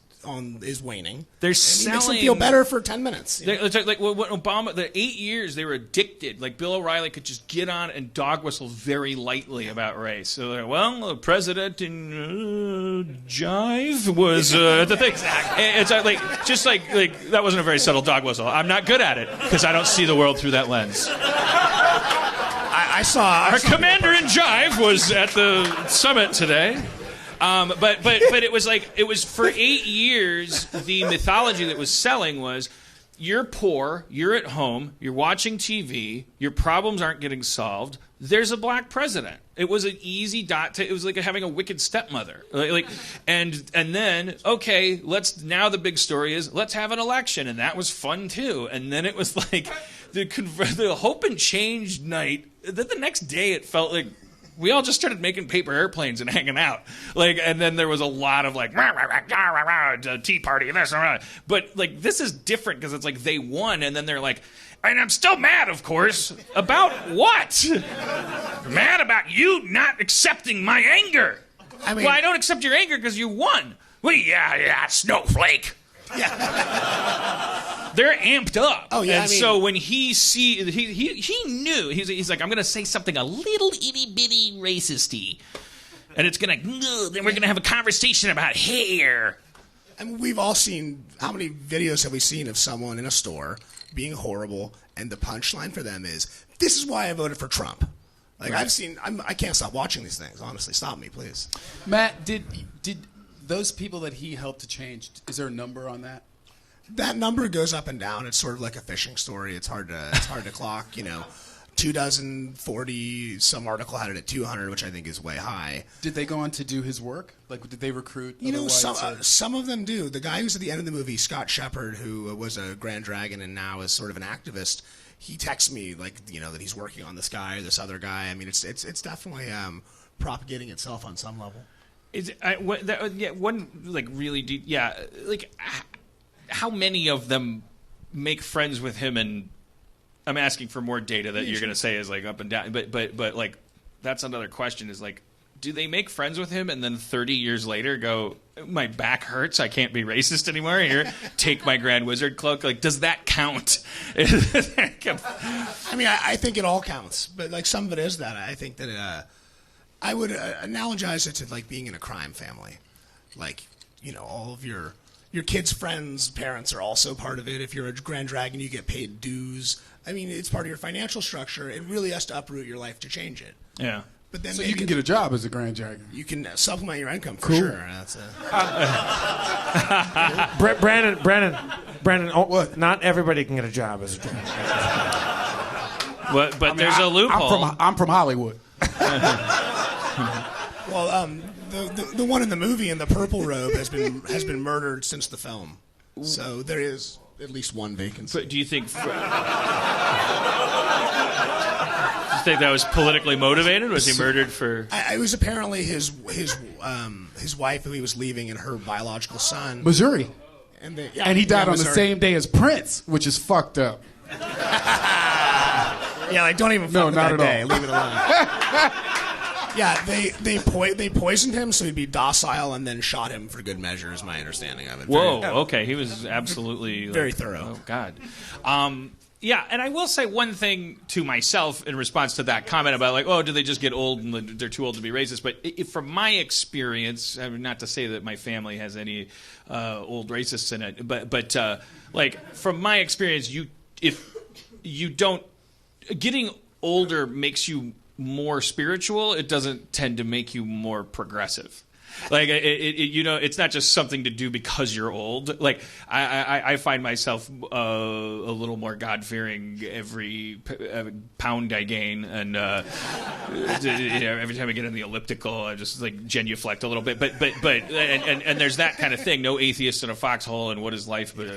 waning. They're and selling. He makes them feel better for 10 minutes. It's like what Obama. The 8 years they were addicted. Like Bill O'Reilly could just get on and dog whistle very lightly about race. So they're, well, the president in Jive was the thing. Exactly. It's like that wasn't a very subtle dog whistle. I'm not good at it because I don't see the world through that lens. I saw our commander in Jive was at the summit today. But it was for 8 years, the mythology that was selling was you're poor, you're at home, you're watching TV, your problems aren't getting solved, there's a black president. It was an easy it was like having a wicked stepmother. And then, okay, now the big story is let's have an election, and that was fun too. And then it was like the hope and change night. Then the next day it felt like we all just started making paper airplanes and hanging out. And then there was a lot of Tea Party and this. But this is different because it's like they won and then they're like, and I'm still mad, of course. About what? Mad about you not accepting my anger. Well, I don't accept your anger because you won. Well, yeah, snowflake. Yeah. They're amped up. Oh yeah. And so when he knew he's like, I'm gonna say something a little itty bitty racisty, and it's gonna then we're gonna have a conversation about hair. I mean, we've all seen, how many videos have we seen of someone in a store being horrible, and the punchline for them is, "This is why I voted for Trump." Right. I can't stop watching these things. Honestly, stop me, please. Matt, did those people that he helped to change, is there a number on that? That number goes up and down. It's sort of like a fishing story. It's hard to clock. 240. Some article had it at 200, which I think is way high. Did they go on to do his work? Did they recruit? Some of them do. The guy who's at the end of the movie, Scott Shepard, who was a Grand Dragon and now is sort of an activist. He texts me that he's working on this guy or this other guy. I mean, it's definitely propagating itself on some level. How many of them make friends with him and I'm asking for more data that you're going to say is like up and down. But like that's another question is like, do they make friends with him and then 30 years later go, my back hurts, I can't be racist anymore, here, take my Grand Wizard cloak? Like, does that count? I mean, I think it all counts, but like some of it is that. I think that I would analogize it to like being in a crime family. Like, you know, all of your kids' friends' parents are also part of it. If you're a Grand Dragon, you get paid dues. I mean, it's part of your financial structure. It really has to uproot your life to change it. Yeah. But then So you can get a job as a Grand Dragon. You can supplement your income for sure. That's Brandon. Oh, what? Not everybody can get a job as a dragon. But there's a loophole. I'm from Hollywood. Well, the one in the movie in the purple robe has been murdered since the film. So there is at least one vacancy. But do you think? Do you think that was politically motivated? Was he murdered for? It was apparently his wife who he was leaving and her biological son. Missouri. And he died on the same day as Prince, which is fucked up. Yeah, like don't even fuck with not that at day. all. Leave it alone. Yeah, they poisoned him so he'd be docile and then shot him for good measure, is my understanding of it. Whoa, okay, he was absolutely very thorough. Oh God. Yeah, and I will say one thing to myself in response to that comment about like, oh, do they just get old and they're too old to be racist? But from my experience, I mean, not to say that my family has any old racists in it, but like from my experience, if you don't, getting older makes you more spiritual. It doesn't tend to make you more progressive. Like you know, it's not just something to do because you're old. Like I find myself a little more God-fearing every pound I gain, and you know, every time I get in the elliptical, I just like genuflect a little bit. But and there's that kind of thing. No atheist in a foxhole, and what is life but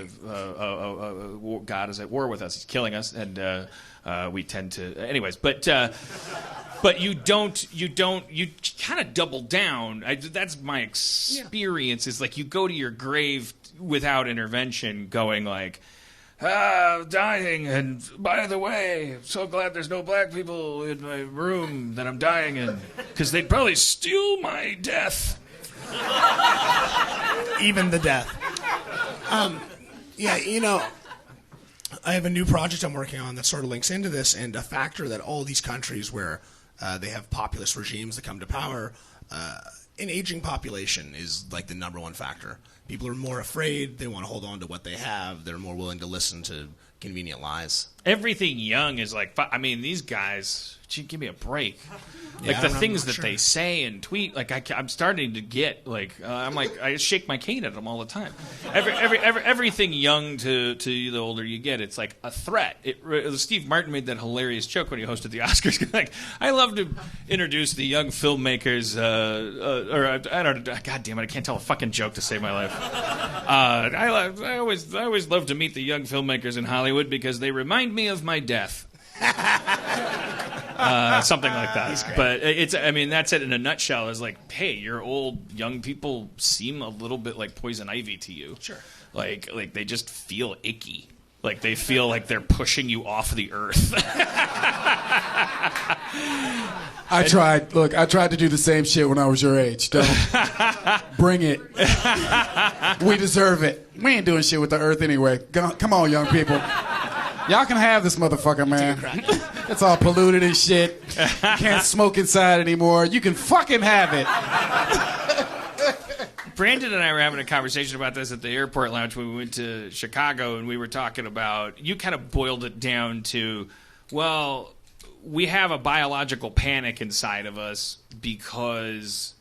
God is at war with us? He's killing us, and we tend to, anyways. But you kind of double down. That's my experience. Is like you go to your grave without intervention, going like, dying, and by the way, I'm so glad there's no black people in my room that I'm dying in, because they'd probably steal my death. Even the death. Yeah, you know, I have a new project I'm working on that sort of links into this, and a factor that all these countries where they have populist regimes that come to power, an aging population is like the number one factor. People are more afraid. They want to hold on to what they have. They're more willing to listen to convenient lies. Everything young is like, I mean, these guys, gee, give me a break. Like the things that they say and tweet, like I'm starting to get like I'm like I shake my cane at them all the time. Everything young to the older you get, it's like a threat. Steve Martin made that hilarious joke when he hosted the Oscars. Like I love to introduce the young filmmakers, or I don't know. God damn it, I can't tell a fucking joke to save my life. I always love to meet the young filmmakers in Hollywood because they remind me of my death. Something like that. But I mean, that's it in a nutshell. Is like, hey, your old young people seem a little bit like poison ivy to you. Sure. Like they just feel icky. Like they feel like they're pushing you off the earth. I tried to do the same shit when I was your age. Don't bring it. We deserve it. We ain't doing shit with the earth anyway. Come on, young people. Y'all can have this motherfucker, man. It's all polluted and shit. You can't smoke inside anymore. You can fucking have it. Brandon and I were having a conversation about this at the airport lounge when we went to Chicago, and we were talking about, you kind of boiled it down to, well, we have a biological panic inside of us because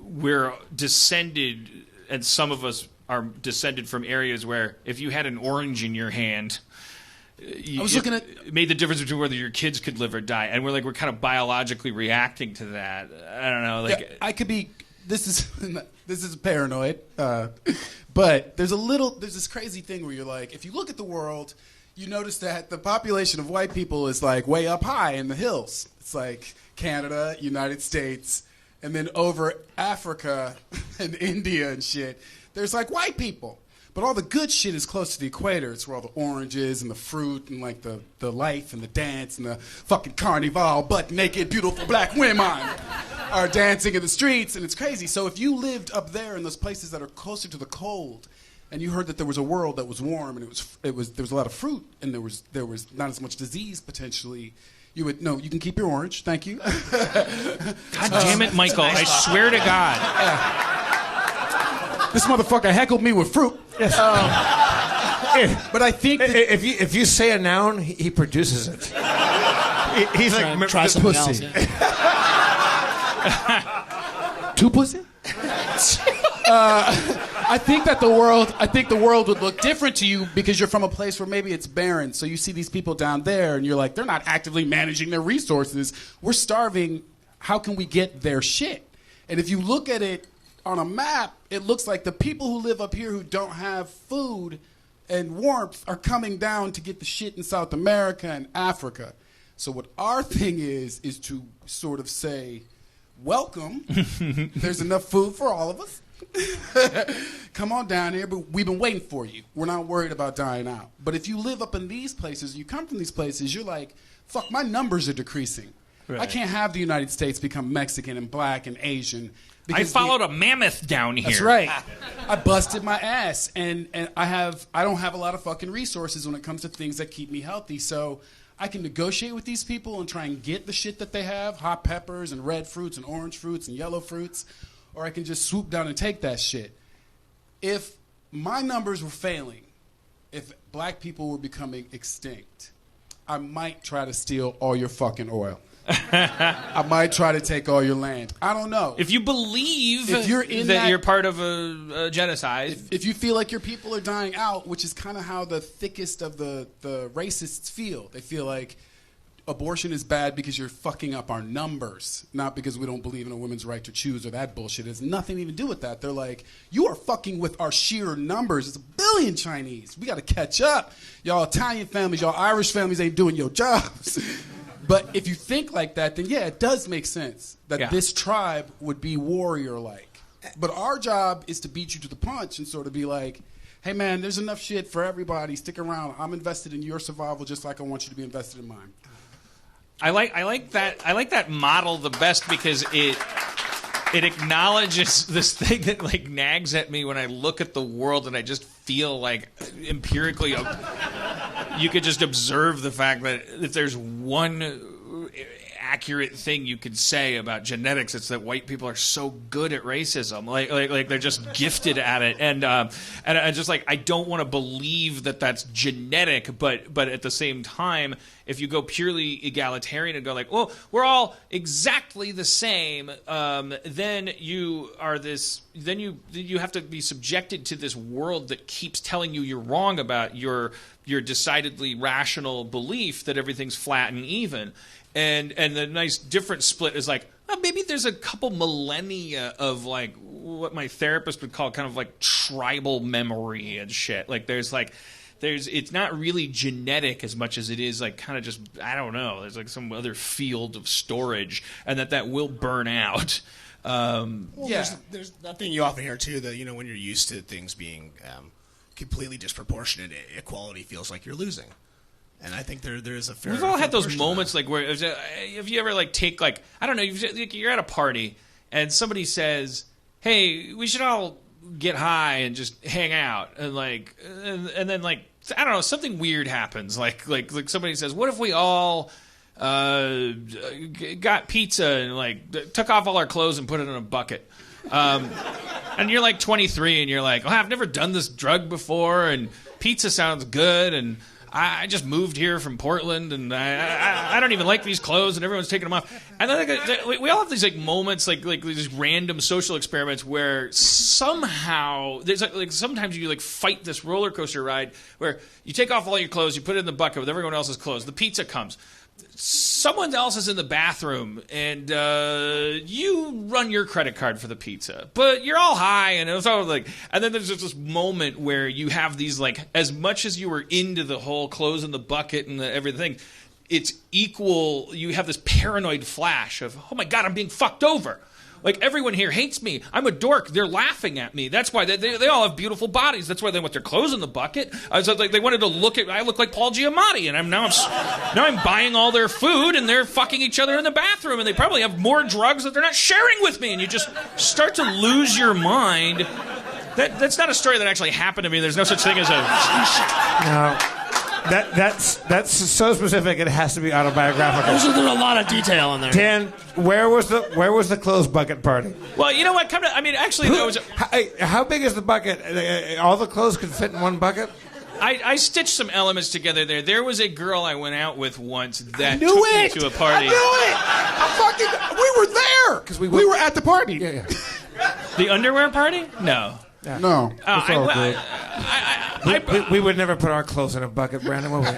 we're descended, and some of us are descended from areas where if you had an orange in your hand, it made the difference between whether your kids could live or die, and we're kind of biologically reacting to that. I don't know. Like, yeah, I could be. This is paranoid, but there's this crazy thing where you're like, if you look at the world, you notice that the population of white people is like way up high in the hills. It's like Canada, United States, and then over Africa and India and shit, there's like white people. But all the good shit is close to the equator. It's where all the oranges and the fruit and like the life and the dance and the fucking carnival, butt naked, beautiful black women are dancing in the streets, and it's crazy. So if you lived up there in those places that are closer to the cold, and you heard that there was a world that was warm and there was a lot of fruit and there was not as much disease potentially, you would no. You can keep your orange, thank you. God damn it, Michael! I swear to God. This motherfucker heckled me with fruit. Yes. But I think that if you say a noun, he produces it. He's like try something pussy. else. Yeah. two pussy. I think the world would look different to you because you're from a place where maybe it's barren. So you see these people down there, and you're like, they're not actively managing their resources. We're starving. How can we get their shit? And if you look at it on a map, it looks like the people who live up here who don't have food and warmth are coming down to get the shit in South America and Africa. So what our thing is to sort of say, welcome. There's enough food for all of us. Come on down here, but we've been waiting for you. We're not worried about dying out. But if you live up in these places, you come from these places, you're like, fuck, my numbers are decreasing. Right. I can't have the United States become Mexican and black and Asian. I followed a mammoth down here. That's right. I busted my ass, and I don't have a lot of fucking resources when it comes to things that keep me healthy. So I can negotiate with these people and try and get the shit that they have, hot peppers and red fruits and orange fruits and yellow fruits, or I can just swoop down and take that shit. If my numbers were failing, if black people were becoming extinct, I might try to steal all your fucking oil. I might try to take all your land. I don't know. If you believe if you're in that you're part of a genocide. If you feel like your people are dying out, which is kind of how the thickest of the racists feel. They feel like abortion is bad because you're fucking up our numbers, not because we don't believe in a woman's right to choose or that bullshit. It has nothing even to do with that. They're like, you are fucking with our sheer numbers. It's 1 billion Chinese. We got to catch up. Y'all Italian families, y'all Irish families ain't doing your jobs. But if you think like that, then yeah, it does make sense that this tribe would be warrior-like. But our job is to beat you to the punch and sort of be like, hey man, there's enough shit for everybody. Stick around. I'm invested in your survival just like I want you to be invested in mine. I like that model the best because it acknowledges this thing that like nags at me when I look at the world and I just feel like empirically you could just observe the fact that if there's one accurate thing you could say about genetics, it's that white people are so good at racism. Like they're just gifted at it, and I just like I don't want to believe that that's genetic, but at the same time, if you go purely egalitarian and go like, oh, we're all exactly the same, then you are this. Then you have to be subjected to this world that keeps telling you you're wrong about your decidedly rational belief that everything's flat and even. And the nice different split is like, maybe there's a couple millennia of like what my therapist would call kind of like tribal memory and shit. Like there's it's not really genetic as much as it is like kind of just, I don't know, there's like some other field of storage and that will burn out. There's that thing you often hear too, that when you're used to things being completely disproportionate, equality feels like you're losing. And I think there is a fair. We've all had those moments like where if you ever like take like I don't know, you're at a party and somebody says, "Hey, we should all get high and just hang out," and like and then like I don't know, something weird happens like somebody says, "What if we all got pizza and like took off all our clothes and put it in a bucket?" And you're like 23 and you're like, "Oh, I've never done this drug before and pizza sounds good and I just moved here from Portland, and I don't even like these clothes, and everyone's taking them off." And then we all have these like moments, like these random social experiments where somehow there's like sometimes you like fight this roller coaster ride where you take off all your clothes, you put it in the bucket with everyone else's clothes. The pizza comes. Someone else is in the bathroom, and you run your credit card for the pizza, but you're all high, and it's all like. And then there's just this moment where you have these like, as much as you were into the whole clothes in the bucket and everything, it's equal. You have this paranoid flash of, oh my god, I'm being fucked over. Like, everyone here hates me. I'm a dork. They're laughing at me. That's why they all have beautiful bodies. That's why they want their clothes in the bucket. I was like, they wanted to look at. I look like Paul Giamatti, and now I'm buying all their food, and they're fucking each other in the bathroom, and they probably have more drugs that they're not sharing with me. And you just start to lose your mind. That's not a story that actually happened to me. There's no such thing as a. No. That's so specific. It has to be autobiographical. There's a lot of detail in there. Dan, where was the clothes bucket party? Well, you know what? Actually, there was. How big is the bucket? All the clothes could fit in one bucket. I stitched some elements together there. There was a girl I went out with once that knew took it! me to a party. We were there because we were at the party. Yeah. The underwear party? No. Yeah. No. We would never put our clothes in a bucket, Brandon, would we?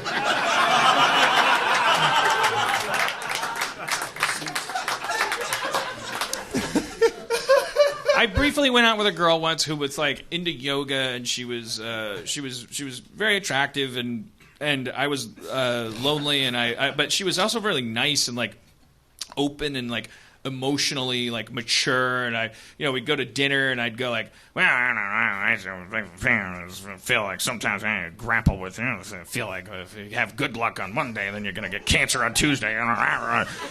I briefly went out with a girl once who was like into yoga, and she was very attractive, and I was lonely, and but she was also really nice and like open and like emotionally like mature, and we'd go to dinner, and I'd go like, well, I don't know, I feel like sometimes I grapple with it. I feel like if you have good luck on Monday, then you're gonna get cancer on Tuesday.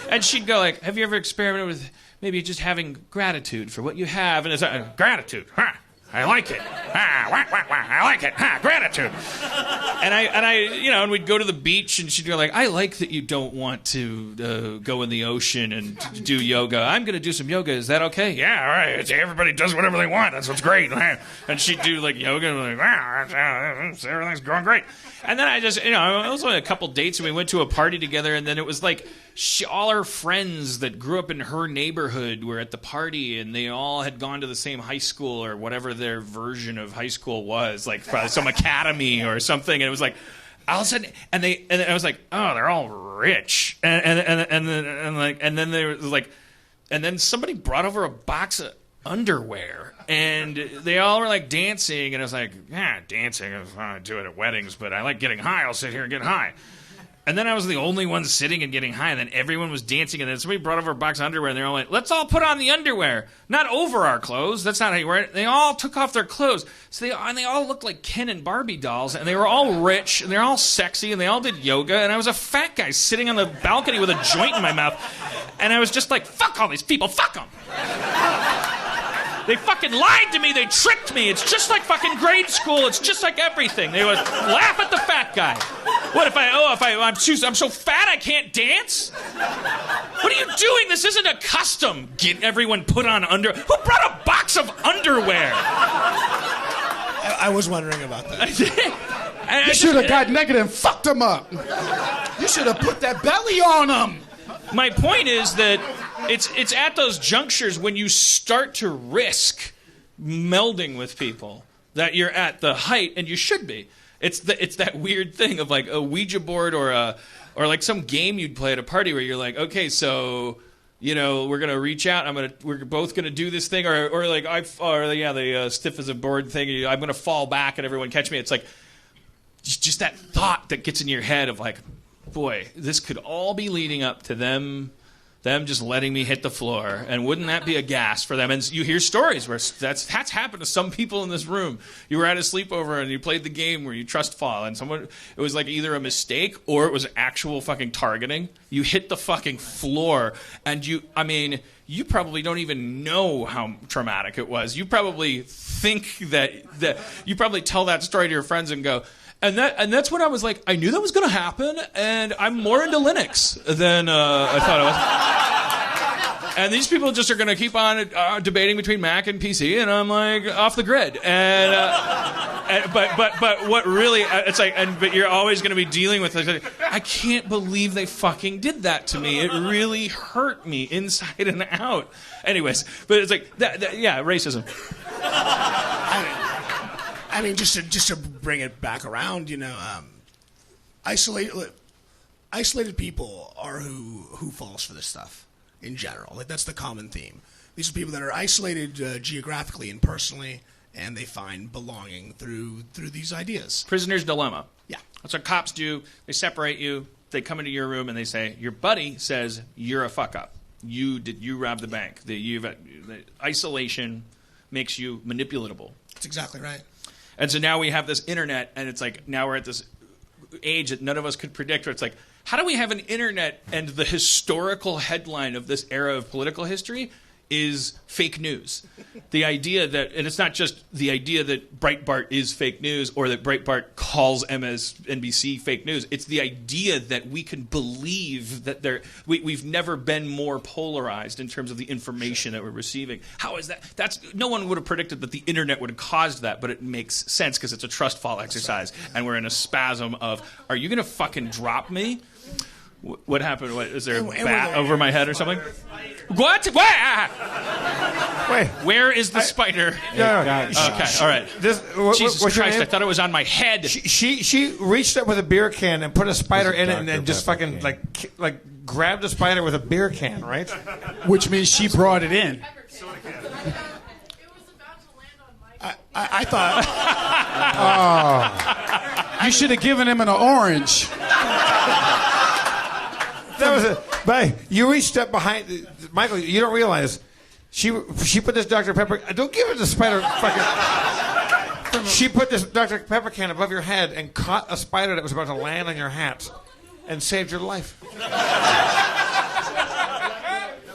And she'd go like, have you ever experimented with maybe just having gratitude for what you have? And it's like, gratitude, huh? I like it. I like it. Gratitude. And we'd go to the beach, and she'd go like, I like that you don't want to go in the ocean and do yoga. I'm going to do some yoga. Is that okay? Yeah, all right. Everybody does whatever they want. That's what's great. And she'd do like yoga, and like, everything's going great. And then I just, it was only a couple dates, and we went to a party together, and then it was like all her friends that grew up in her neighborhood were at the party, and they all had gone to the same high school or whatever their version of high school was, like probably some academy or something. And it was like, all of a sudden, and I was like, oh, they're all rich, and then they were like, and then somebody brought over a box of underwear, and they all were like dancing, and I was like, yeah, dancing, I do it at weddings, but I like getting high. I'll sit here and get high. And then I was the only one sitting and getting high, and then everyone was dancing, and then somebody brought over a box of underwear, and they're all like, let's all put on the underwear. Not over our clothes. That's not how you wear it. They all took off their clothes. So they all looked like Ken and Barbie dolls, and they were all rich, and they're all sexy, and they all did yoga, and I was a fat guy sitting on the balcony with a joint in my mouth, and I was just like, fuck all these people, fuck them. They fucking lied to me. They tricked me. It's just like fucking grade school. It's just like everything. They would laugh at the fat guy. What if I'm so fat I can't dance? What are you doing? This isn't a custom. Get everyone put on underwear. Who brought a box of underwear? I was wondering about that. You should have got negative and fucked them up. You should have put that belly on them. My point is that it's at those junctures when you start to risk melding with people that you're at the height, and you should be. It's that weird thing of like a Ouija board or like some game you'd play at a party where you're like, okay, so we're gonna reach out. We're both gonna do this thing, or like the stiff as a board thing. I'm gonna fall back and everyone catch me. It's like just that thought that gets in your head of like, boy, this could all be leading up to them just letting me hit the floor, and wouldn't that be a gas for them? And you hear stories where that's happened to some people in this room. You were at a sleepover and you played the game where you trust fall, and it was like either a mistake or it was actual fucking targeting. You hit the fucking floor, and you probably don't even know how traumatic it was. You probably think that you probably tell that story to your friends and go, And that's when I was like, I knew that was going to happen, and I'm more into Linux than I thought I was. And these people just are going to keep on debating between Mac and PC, and I'm like off the grid. But what really it's like, but you're always going to be dealing with like, I can't believe they fucking did that to me. It really hurt me inside and out. Anyways, but it's like yeah, racism. I mean, just to bring it back around, isolated people are who falls for this stuff in general. Like, that's the common theme. These are people that are isolated geographically and personally, and they find belonging through these ideas. Prisoner's dilemma. Yeah, that's what cops do. They separate you. They come into your room and they say, your buddy says you're a fuck up. you robbed the bank. The isolation makes you manipulatable. That's exactly right. And so now we have this internet, and it's like now we're at this age that none of us could predict, where it's like, how do we have an internet and the historical headline of this era of political history is fake news? The idea that, and it's not just the idea that Breitbart is fake news or that Breitbart calls MSNBC fake news. It's the idea that we can believe that we've never been more polarized in terms of the information that we're receiving. How is that? No one would have predicted that the internet would have caused that, but it makes sense because it's a trust fall exercise, and we're in a spasm of, are you going to fucking drop me? What happened? Is there a bat over my head or something? What? Wait, where is the spider? No. Okay, all right. Jesus Christ! I thought it was on my head. She reached up with a beer can and put a spider in it, and just fucking like grabbed a spider with a beer can, right? Which means she brought it in. I thought. You should have given him an orange. That was it. But you reached up behind Michael. You don't realize she put this Dr. Pepper. Don't give it the spider. Fucking. She put this Dr. Pepper can above your head and caught a spider that was about to land on your hat, and saved your life.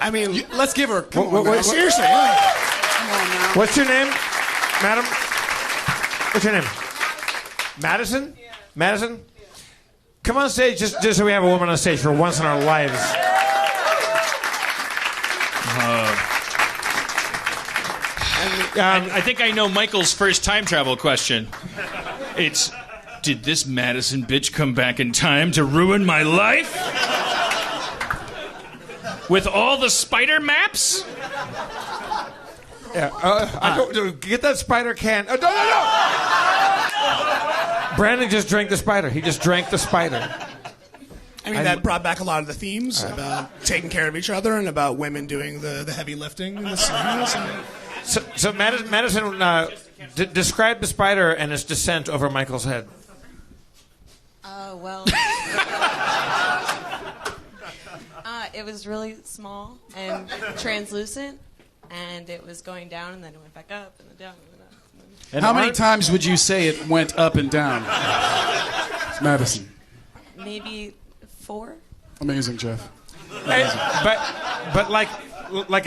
I mean, Let's give her. seriously. Come on now. What's your name, madam? What's your name? Madison? Yeah. Madison? Come on stage, just so we have a woman on stage for once in our lives. I think I know Michael's first time travel question. It's, did this Madison bitch come back in time to ruin my life? With all the spider maps? Yeah. Get that spider can. No. Brandon just drank the spider. He just drank the spider. I mean, that brought back a lot of the themes about taking care of each other and about women doing the heavy lifting in the scenes. So Madison described the spider and its descent over Michael's head. Well, it was really small and translucent, and it was going down, and then it went back up, and then down, and then up. And how many times would you say it went up and down? It's Madison. Maybe 4. Amazing, Jeff. Hey, but like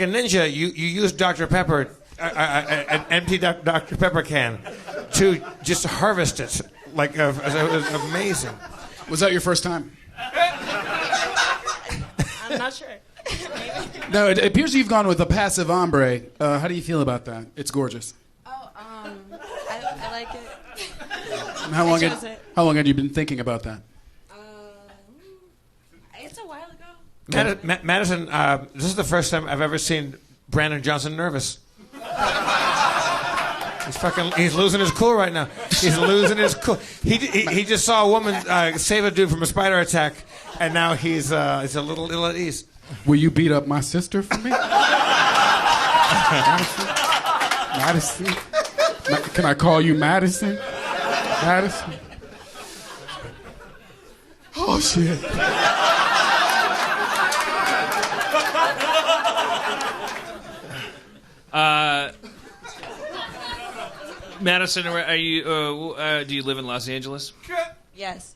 a ninja, you use Dr. Pepper, an empty Dr. Pepper can, to just harvest it. It was amazing. Was that your first time? I'm not sure. Maybe. No, it appears you've gone with a passive hombre. How do you feel about that? It's gorgeous. I like it. And how long had you been thinking about that? It's a while ago. Madison, this is the first time I've ever seen Brandon Johnson nervous. He's losing his cool right now. He's losing his cool. He just saw a woman save a dude from a spider attack, and now he's a little ill at ease. Will you beat up my sister for me? Madison? Can I call you Madison? Madison? Oh, shit. Madison, are you? Do you live in Los Angeles? Yes.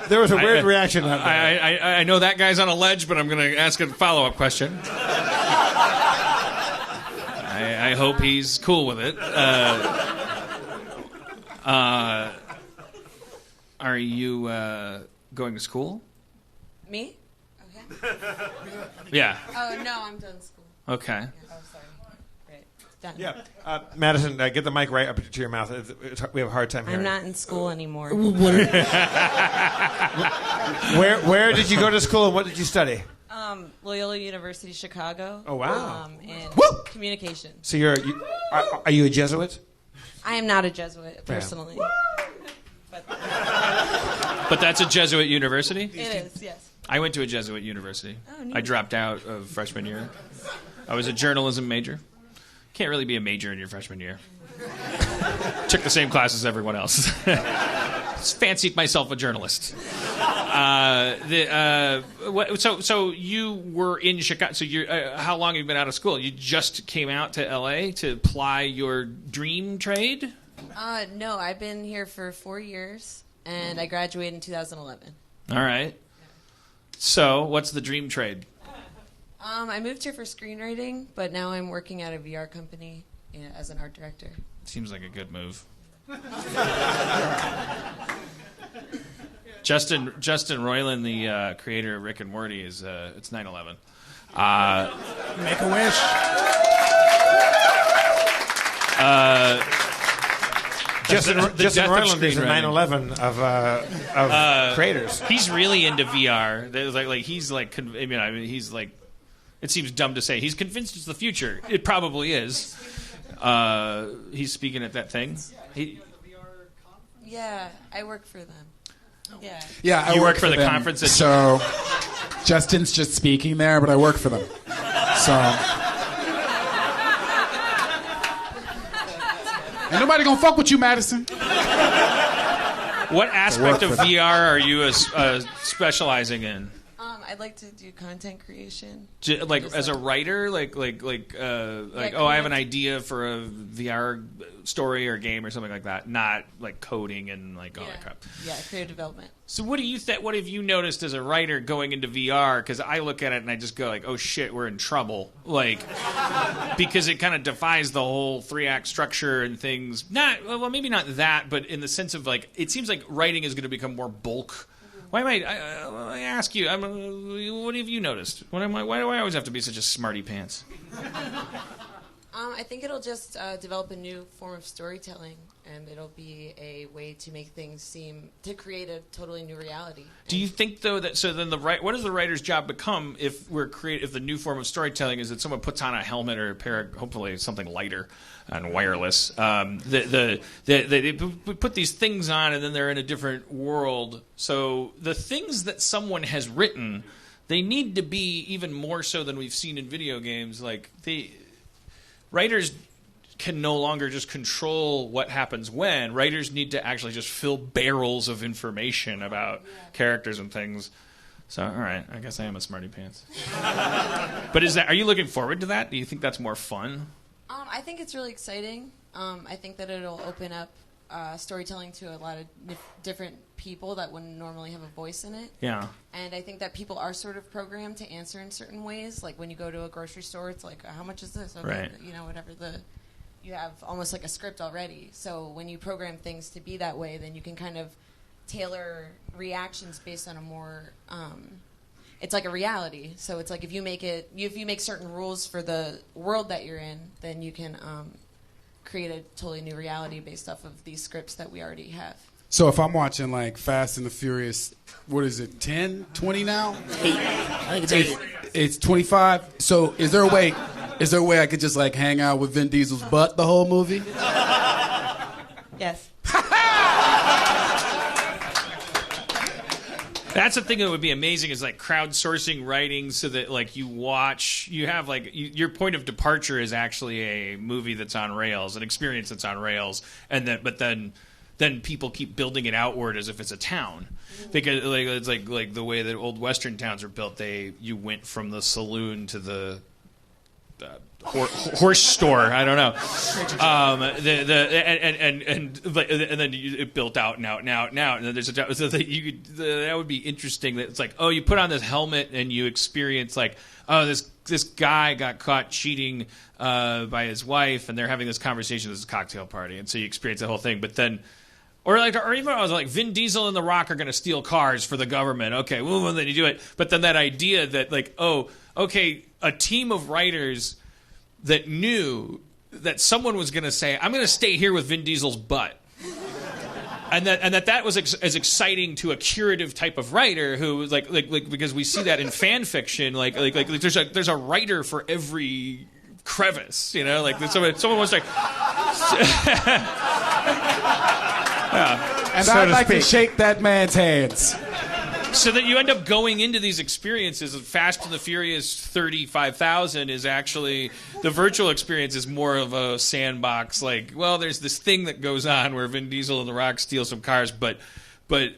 There was a weird reaction. I know that guy's on a ledge, but I'm going to ask a follow-up question. I hope he's cool with it. Are you going to school? Me? Okay. Yeah. Oh, no, I'm done school. Okay. Oh, sorry. Great. Done. Yeah. Madison, get the mic right up to your mouth. We have a hard time hearing. I'm not in school anymore. Where did you go to school and what did you study? Loyola University, Chicago. Oh, wow. In communication. So are you a Jesuit? I am not a Jesuit, personally. But that's a Jesuit university? It is, yes. I went to a Jesuit university. Oh, neat. I dropped out of freshman year. I was a journalism major. Can't really be a major in your freshman year. Took the same class as everyone else. Fancied myself a journalist. So you were in Chicago. So how long have you been out of school? You just came out to L.A. to ply your dream trade? No, I've been here for 4 years, and I graduated in 2011. All right. So what's the dream trade? I moved here for screenwriting, but now I'm working at a VR company as an art director. Seems like a good move. Justin Roiland, the creator of Rick and Morty, is it's 9/11. Make a wish. Justin Roiland is the screenwriting. 9/11 of creators. He's really into VR. There's he's like, he's like, it seems dumb to say he's convinced it's the future. It probably is. He's speaking at that thing. Yeah, I work for them. Yeah. Yeah, You I work for the them. conference that- So Justin's just speaking there, but I work for them. So ain't nobody gonna fuck with you, Madison. What aspect of VR are you specializing in? I'd like to do content creation. Like Just as a like- writer, I have an idea for a VR story or game or something like that. Not like coding and like all that crap. Yeah, creative development. So what what have you noticed as a writer going into VR? Because I look at it and I just go like, oh shit, we're in trouble. Like, because it kind of defies the whole 3-act structure and things. Well, maybe not that, but in the sense of like, it seems like writing is going to become more bulk. Why am I ask you? What have you noticed? Why do I always have to be such a smarty pants? I think it'll just develop a new form of storytelling, and it'll be a way to make things to create a totally new reality. Do you think though that what does the writer's job become if the new form of storytelling is that someone puts on a helmet or a pair of, hopefully something lighter and wireless? They put these things on and then they're in a different world. So the things that someone has written, they need to be even more so than we've seen in video games. Like writers can no longer just control what happens when. Writers need to actually just fill barrels of information about characters and things. So, all right, I guess I am a smarty pants. But are you looking forward to that? Do you think that's more fun? I think it's really exciting. I think that it'll open up storytelling to a lot of different people that wouldn't normally have a voice in it. Yeah. And I think that people are sort of programmed to answer in certain ways. Like when you go to a grocery store, it's like, how much is this? Okay, Right. Whatever you have almost like a script already. So when you program things to be that way, then you can kind of tailor reactions based on a more it's like a reality. So it's like if you make certain rules for the world that you're in, then you can create a totally new reality based off of these scripts that we already have. So if I'm watching like Fast and the Furious, what is it, 10, 20 now? 8. I think it's 8. It's 25. So is there a way I could just like hang out with Vin Diesel's butt the whole movie? Yes. That's the thing that would be amazing is like crowdsourcing writing so that like your point of departure is actually a movie that's on rails, an experience that's on rails, and then people keep building it outward as if it's a town. Because like it's like the way that old Western towns are built, you went from the saloon to the horse store. I don't know. And then it built out and out and out and out. And then there's that would be interesting. That it's like, oh, you put on this helmet and you experience like, oh, this guy got caught cheating by his wife, and they're having this conversation at this cocktail party, and so you experience the whole thing. But then. Or even I was like, Vin Diesel and The Rock are going to steal cars for the government. Okay, well, then you do it. But then that idea that like, oh, okay, a team of writers that knew that someone was going to say, I'm going to stay here with Vin Diesel's butt. And that was as exciting to a curative type of writer who was like because we see that in fan fiction, like there's a writer for every crevice, like someone wants to. Yeah. And So I'd to like to speak. shake that man's hands. So that you end up going into these experiences. Fast and the Furious 35,000 is actually, the virtual experience is more of a sandbox. Like, well, there's this thing that goes on where Vin Diesel and The Rock steal some cars, but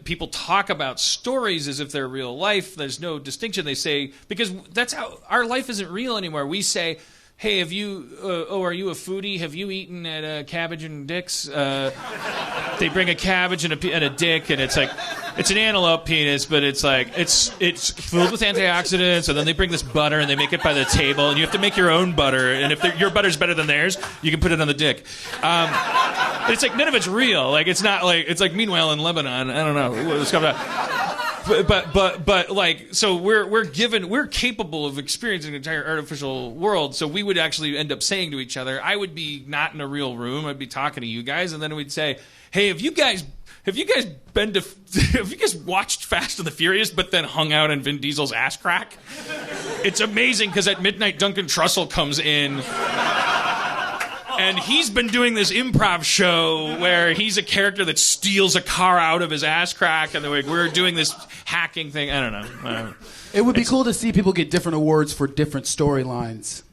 people talk about stories as if they're real life. There's no distinction. They say, because that's how, our life isn't real anymore. We say, hey, have you, are you a foodie? Have you eaten at Cabbage and Dick's? They bring a cabbage and a dick, and it's like, it's an antelope penis, but it's like, it's filled with antioxidants, and then they bring this butter, and they make it by the table, and you have to make your own butter, and if your butter's better than theirs, you can put it on the dick. But it's like, none of it's real. Like, it's not like, it's like, meanwhile in Lebanon, I don't know what's coming out. But like, so we're capable of experiencing an entire artificial world. So we would actually end up saying to each other, I would be not in a real room, I'd be talking to you guys, and then we'd say, hey, have you guys watched Fast and the Furious but then hung out in Vin Diesel's ass crack? It's amazing because at midnight Duncan Trussell comes in. And he's been doing this improv show where he's a character that steals a car out of his ass crack, and we're doing this hacking thing. I don't know. It would be cool to see people get different awards for different storylines.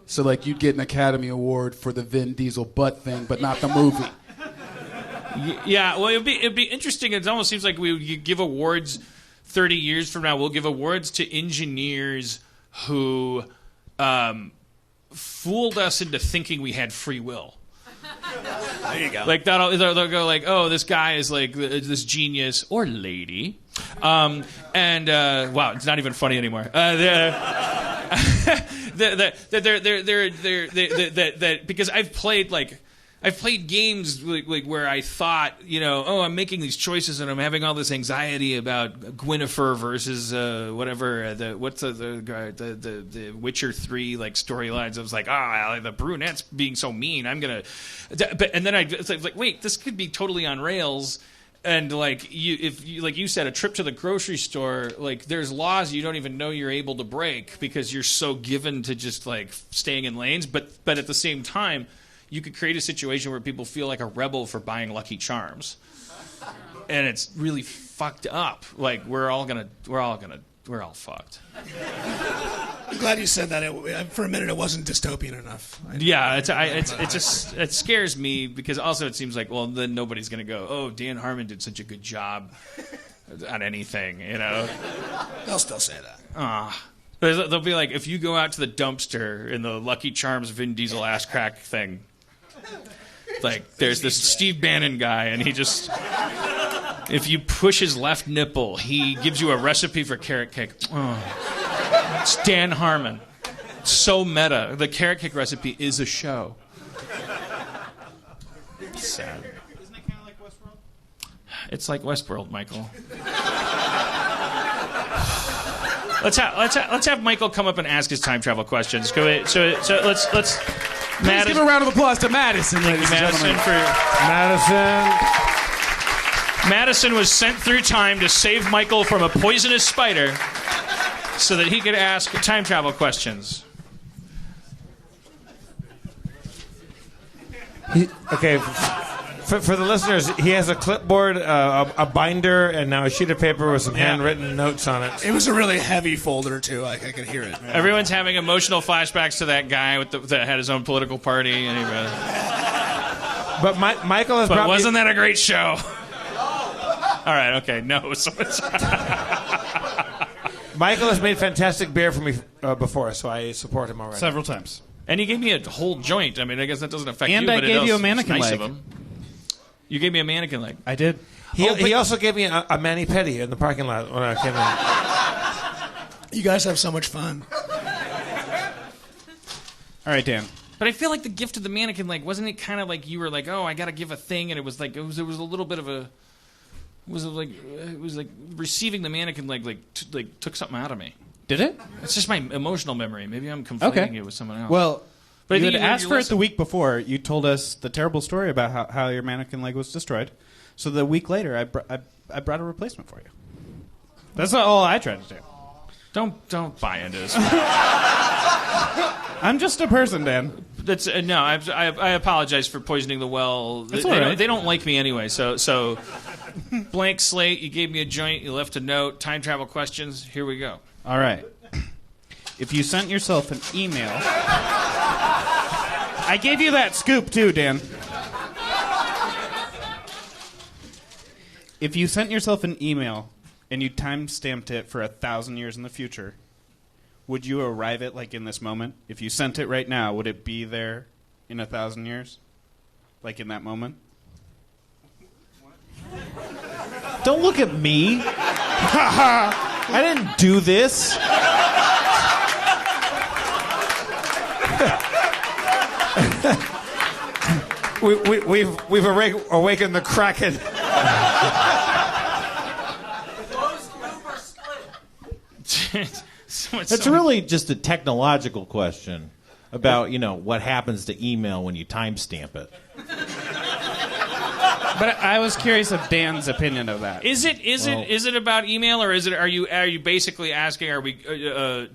So, like, you'd get an Academy Award for the Vin Diesel butt thing, but not the movie. Yeah, well, it'd be interesting. It almost seems like you give awards 30 years from now. We'll give awards to engineers who fooled us into thinking we had free will. There you go. Like they'll go like, oh, this guy is like this genius or lady, and wow, it's not even funny anymore. Because I've played games like where I thought, oh, I'm making these choices and I'm having all this anxiety about Gwynnifer versus whatever. The Witcher 3 like storylines. I was like, the brunette's being so mean. I'm gonna, and then it's like, wait, this could be totally on rails. And like you said, a trip to the grocery store, like there's laws you don't even know you're able to break because you're so given to just like staying in lanes. But at the same time, you could create a situation where people feel like a rebel for buying Lucky Charms, and it's really fucked up. Like we're all fucked. I'm glad you said that. For a minute, it wasn't dystopian enough. Yeah, it scares me because also it seems like, well, then nobody's gonna go, oh, Dan Harmon did such a good job on anything, They'll still say that. They'll be like, if you go out to the dumpster in the Lucky Charms Vin Diesel ass crack thing, like there's this Steve Bannon guy, and he just, if you push his left nipple, he gives you a recipe for carrot cake. Oh. It's Dan Harmon. So meta. The carrot cake recipe is a show. Sad. Isn't it kind of like Westworld? It's like Westworld, Michael. Let's have Michael come up and ask his time travel questions. So let's Please give a round of applause to Madison, ladies and gentlemen. Madison was sent through time to save Michael from a poisonous spider so that he could ask time travel questions. Okay, for the listeners, he has a clipboard, a binder, and now a sheet of paper with some handwritten notes on it. It was a really heavy folder, too. I could hear it. Everyone's having emotional flashbacks to that guy that had his own political party. But Michael has brought wasn't that a great show? All right, okay, no. Michael has made fantastic beer for me before, so I support him already. Several times. And he gave me a whole joint. I mean, I guess that doesn't affect and you, I but gave you a it's mannequin nice leg. of him. You gave me a mannequin leg. I did. He also gave me a mani-pedi in the parking lot when I came in. You guys have so much fun. All right, Dan. But I feel like the gift of the mannequin leg, wasn't it kind of like you were like, oh, I got to give a thing, and it was like, it was a little bit of a, it was like receiving the mannequin leg took something out of me. Did it? It's just my emotional memory. Maybe I'm conflating it with someone else. Well, but you had asked for it the week before. You told us the terrible story about how your mannequin leg was destroyed. So the week later, I brought a replacement for you. That's not all I tried to do. Don't buy into this. I'm just a person, Dan. That's I apologize for poisoning the well. That's all right. They don't like me anyway. So Blank slate. You gave me a joint. You left a note. Time travel questions. Here we go. All right. If you sent yourself an email... I gave you that scoop, too, Dan. If you sent yourself an email and you time-stamped it for 1,000 years in the future, would you arrive at, like, in this moment? If you sent it right now, would it be there in 1,000 years? Like, in that moment? Don't look at me. I didn't do this. We've awakened the Kraken. It's really just a technological question about, what happens to email when you timestamp it. But I was curious of Dan's opinion of that. Is it about email, or are you basically asking,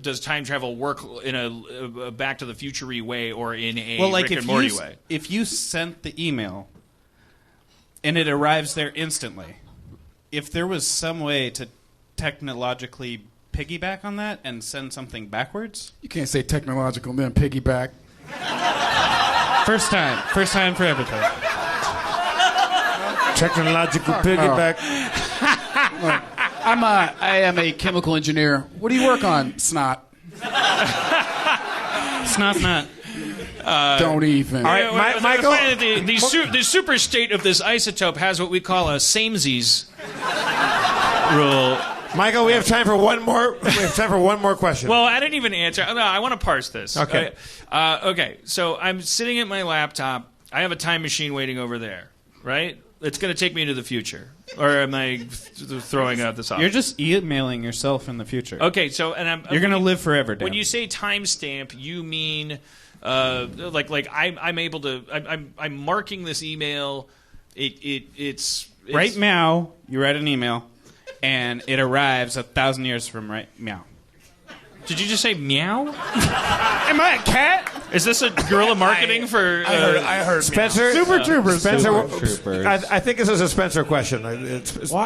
does time travel work in a Back to the Future-y way or in a Rick and Morty way? If you sent the email and it arrives there instantly, if there was some way to technologically piggyback on that and send something backwards? You can't say technological and then piggyback. First time for everything. Technological piggyback. Look, I am a chemical engineer. What do you work on, Snot? Snot not. Don't even. All right, Michael. The super state of this isotope has what we call a samesies rule. Michael, we have time for one more. We have time for one more question. Well, I didn't even answer. No, I want to parse this. Okay. Okay. So I'm sitting at my laptop. I have a time machine waiting over there. Right. It's going to take me into the future, or am I throwing out this option? You're just emailing yourself in the future. Okay. So you're going to live forever, Dan. When you say timestamp, you mean like I'm able to. I'm marking this email. It's right now. You write an email. And it arrives 1,000 years from right meow. Did you just say meow? Am I a cat? Is this a guerrilla marketing for? I heard Spencer. Super Troopers. Spencer. Super Troopers. I think this is a Spencer question.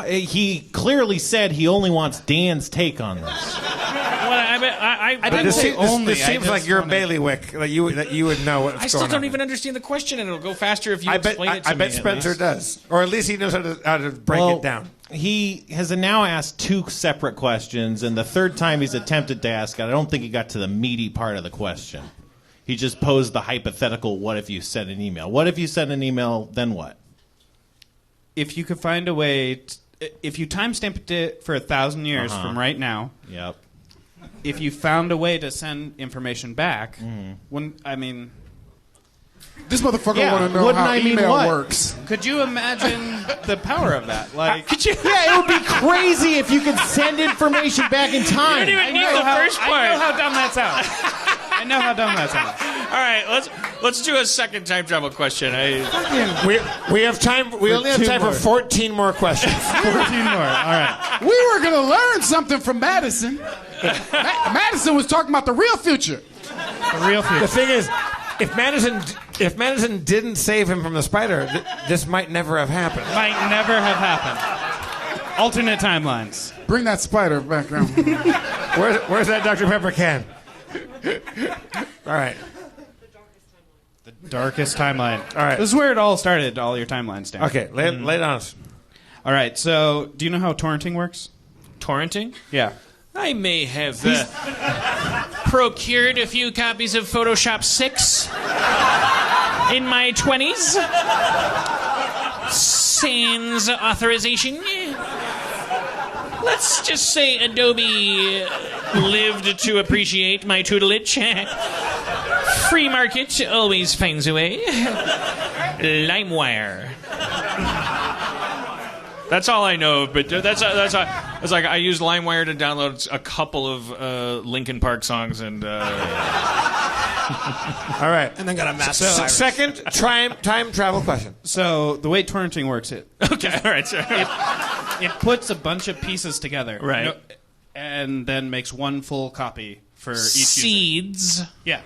He clearly said he only wants Dan's take on this. I didn't say only. This seems like your bailiwick that you would know what's going on. I still don't even understand the question, and it'll go faster if you explain it to me. I bet Spencer does, or at least he knows how to break it down. He has now asked 2 separate questions, and the third time he's attempted to ask it, I don't think he got to the meaty part of the question. He just posed the hypothetical, what if you sent an email? What if you sent an email, then what? If you could find a way, if you timestamped it for 1,000 years from right now, yep. If you found a way to send information back, this motherfucker want to know how email works. Could you imagine the power of that? Like, it would be crazy if you could send information back in time. You didn't even get the first part. I know how dumb that sounds. All right, let's do a second time travel question. We have time. We only have time for 14 more questions. 14 more. All right. We were going to learn something from Madison. Madison was talking about the real future. The real future. The thing is, if Madison didn't save him from the spider, this might never have happened. Might never have happened. Alternate timelines. Bring that spider back down. Where's that Dr. Pepper can? All right. The darkest timeline. All right. This is where it all started, all your timelines, Dan. Okay, lay it on us. All right, so do you know how torrenting works? Torrenting? Yeah. I may have procured a few copies of Photoshop 6 in my 20s. Sans authorization. Let's just say Adobe lived to appreciate my tutelage. Free market always finds a way. LimeWire. That's all I know, but that's like I used LimeWire to download a couple of Linkin Park songs and. All right, and then got a massive second time travel question. So the way torrenting works, it puts a bunch of pieces together, right, and then makes one full copy for each seeds. User. Yeah.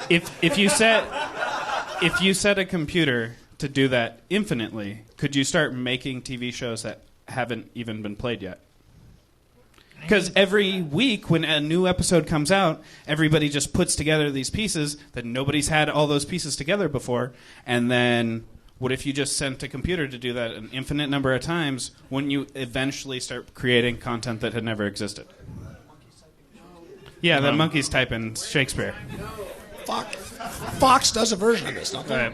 If you set a computer to do that infinitely, could you start making TV shows that haven't even been played yet? Because every week when a new episode comes out, everybody just puts together these pieces that nobody's had all those pieces together before. And then what if you just sent a computer to do that an infinite number of times? Wouldn't you eventually start creating content that had never existed? Yeah, the monkeys type in Shakespeare. Fox does a version of this, don't they? Right.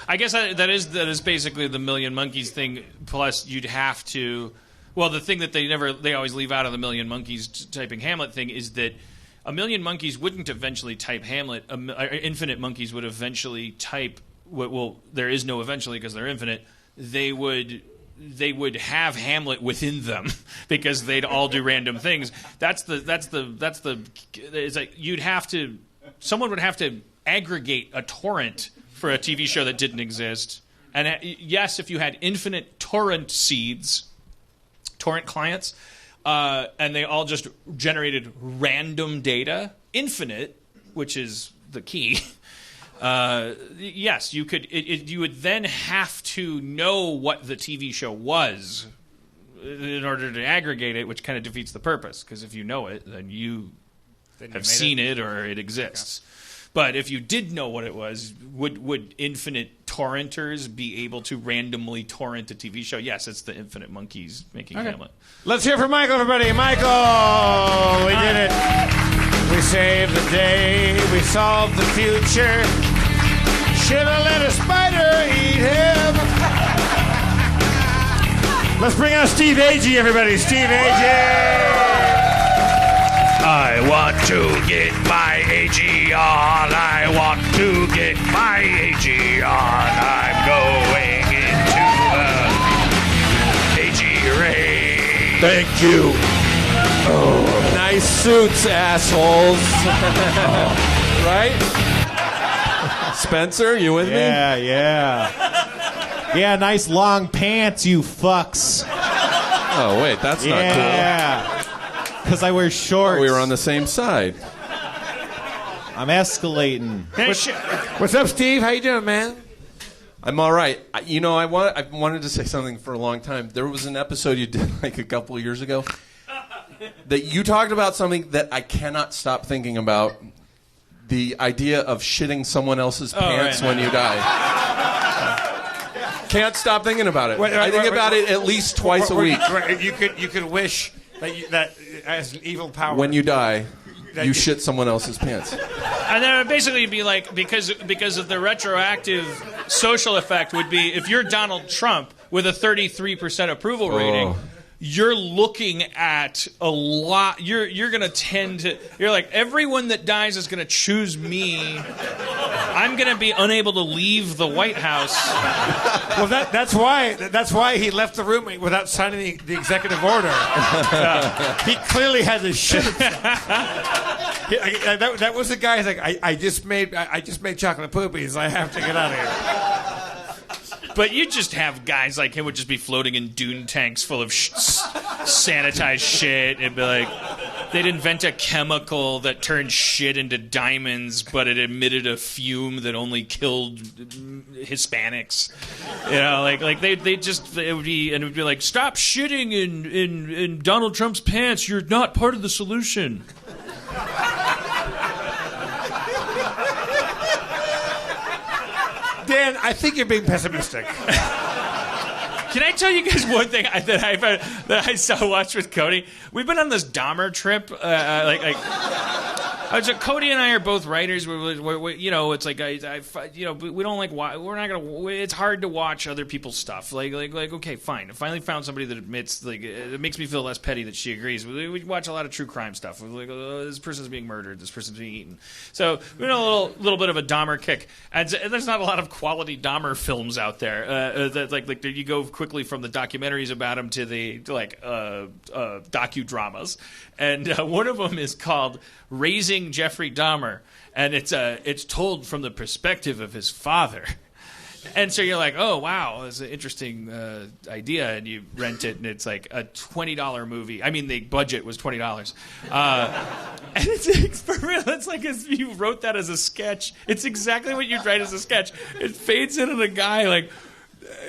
I guess that is basically the Million Monkeys thing. Plus, you'd have to. Well, the thing that they always leave out of the Million Monkeys typing Hamlet thing is that a million monkeys wouldn't eventually type Hamlet. Infinite monkeys would eventually type. Well, there is no eventually because they're infinite. They would have Hamlet within them because they'd all do random things. That's it's like someone would have to aggregate a torrent for a TV show that didn't exist. And yes, if you had infinite torrent seeds, torrent clients, and they all just generated random data, infinite, which is the key. Yes, you could. You would then have to know what the TV show was in order to aggregate it, which kind of defeats the purpose. Because if you know it, then you have seen it or it exists. Okay. But if you did know what it was, would infinite torrenters be able to randomly torrent a TV show? Yes, it's the Infinite Monkeys making Hamlet. Let's hear from Michael, everybody. Michael, we did it. We saved the day. We solved the future. Should have let a spider eat him. Let's bring out Steve Agee, everybody. Steve Agee. I want to get my Agee on. I want to get my Agee on. I'm going into the Agee raid. Thank you. Oh, nice suits, assholes. Right? Spencer, you with me? Yeah, nice long pants, you fucks. Oh, wait, that's not cool. Yeah. Because I wear shorts. Oh, we were on the same side. I'm escalating. What's up, Steve? How you doing, man? I'm all right. I wanted to say something for a long time. There was an episode you did like a couple of years ago that you talked about something that I cannot stop thinking about. The idea of shitting someone else's pants when you die. Can't stop thinking about it. I think about it at least twice a week. You could wish that as an evil power. When you die, you shit someone else's pants. And then it would basically be like, because of the retroactive social effect would be, if you're Donald Trump with a 33% approval rating, you're looking at a lot. You're going to tend to. You're like, everyone that dies is going to choose me. I'm going to be unable to leave the White House. Well, that's why he left the room without signing the executive order. He clearly had his shit. That was the guy. He's like, I just made chocolate poopies. I have to get out of here. But you just have guys like him would just be floating in dune tanks full of sanitized shit. It'd be like they'd invent a chemical that turned shit into diamonds, but it emitted a fume that only killed Hispanics. You know, like it would be like, stop shitting in Donald Trump's pants. You're not part of the solution. Dan, I think you're being pessimistic. Can I tell you guys one thing that I saw watch with Cody? We've been on this Dahmer trip. Cody and I are both writers. We're it's like we don't like. We're not gonna. It's hard to watch other people's stuff. Like okay, fine. I finally found somebody that admits. Like it makes me feel less petty that she agrees. We watch a lot of true crime stuff. We're like, this person's being murdered. This person's being eaten. So we're on a little bit of a Dahmer kick. And there's not a lot of quality Dahmer films out there. Like you go quickly from the documentaries about him to the docudramas. And one of them is called Raising Jeffrey Dahmer, and it's told from the perspective of his father. And so you're like, oh, wow, it's an interesting idea. And you rent it, and it's like a $20 movie. I mean, the budget was $20. And it's for real. It's like as you wrote that as a sketch. It's exactly what you'd write as a sketch. It fades into the guy, like,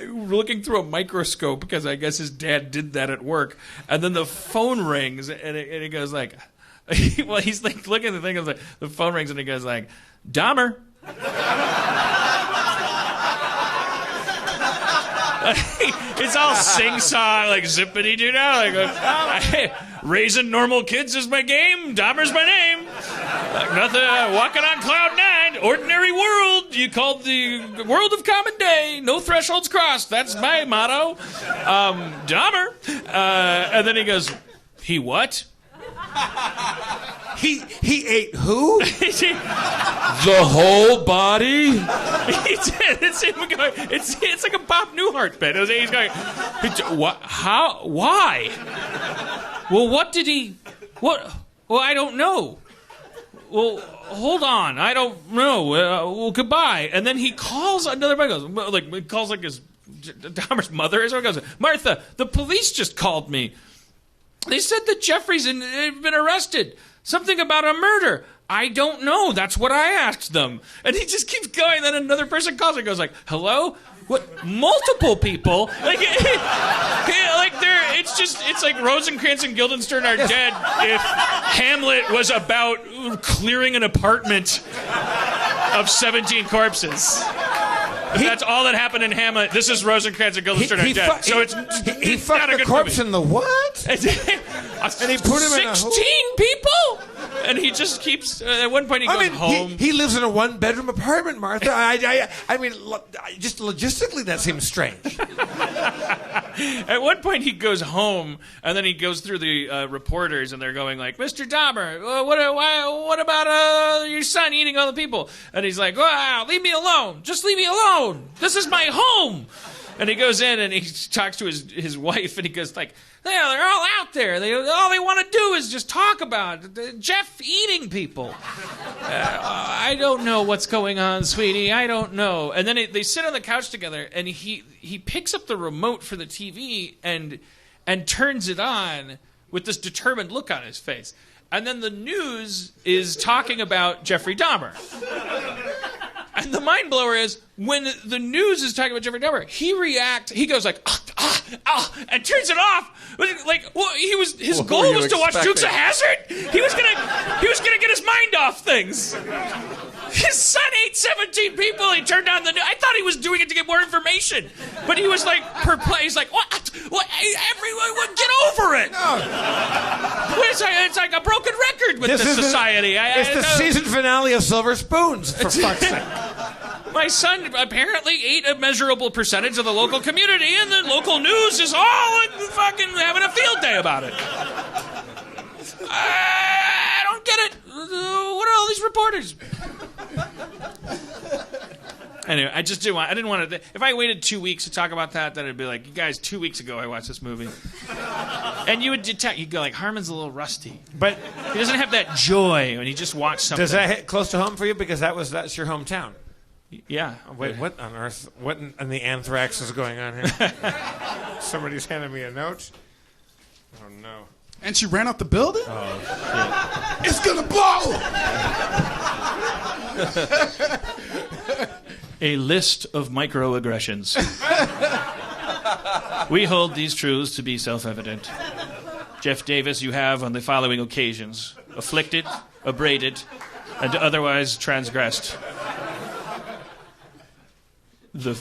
looking through a microscope because I guess his dad did that at work. And then the phone rings, and it goes like, well, he's like looking at the thing, and the phone rings, and he goes like, Dahmer. It's all sing-song, like zippity-doo-dah. Like, raising normal kids is my game. Dahmer's my name. Like nothing. Walking on cloud nine. Ordinary world. You called the world of common day. No thresholds crossed. That's my motto. Dahmer. And then he goes, he what? He ate who? The whole body? It's him going. It's like a Bob Newhart bit. He's going. What? How? Why? Well, what did he? What? Well, I don't know. Well, hold on. I don't know. Well, goodbye. And then he calls another. He calls like his Dahmer's mother. Or something. Goes, Martha, the police just called me. They said that Jeffrey's had been arrested. Something about a murder. I don't know. That's what I asked them. And he just keeps going. Then another person calls and goes like, hello? What? Multiple people? Like, it's like Rosencrantz and Guildenstern are dead if Hamlet was about clearing an apartment of 17 corpses. If that's all that happened in Hamlet, this is Rosencrantz and Guildenstern are dead. So he fucked the corpse in the what? And he put him in a 16 people? And he just keeps. At one point, he goes home. He lives in a one-bedroom apartment, Martha. I mean, just logistically, that seems strange. At one point, he goes home, and then he goes through the reporters, and they're going like, "Mr. Dahmer, what about your son eating all the people?" And he's like, "Wow, leave me alone. Just leave me alone. This is my home." And he goes in and he talks to his wife, and he goes like, "Yeah, they're all out there. All they want to do is just talk about Jeff eating people. I don't know what's going on, sweetie. I don't know." And then they sit on the couch together, and he picks up the remote for the TV and turns it on with this determined look on his face. And then the news is talking about Jeffrey Dahmer. And the mind blower is when the news is talking about Jeffrey Dahmer, he goes like, and turns it off. Like, well, his goal was to watch Dukes of Hazzard. He was gonna get his mind off things. His son ate 17 people. He turned on the news. I thought he was doing it to get more information, but he was like perplexed. He's like, what? Everyone, get over it. No. It's like a broken record with this society. It's the season finale of Silver Spoons, for fuck's sake. My son apparently ate a measurable percentage of the local community, and the local news is all fucking having a field day about it. I don't get it. What are all these reporters? Anyway, I didn't want to. If I waited 2 weeks to talk about that, then it'd be like, you guys, 2 weeks ago I watched this movie. And you would detect, you'd go like, Harmon's a little rusty. But he doesn't have that joy when he just watched something. Does that hit close to home for you? Because that's your hometown. Yeah. Wait, what on earth? What in the anthrax is going on here? Somebody's handed me a note. Oh, no. And she ran out the building? Oh, shit. It's gonna blow! A list of microaggressions. We hold these truths to be self-evident. Jeff Davis, you have on the following occasions afflicted, abraded, and otherwise transgressed the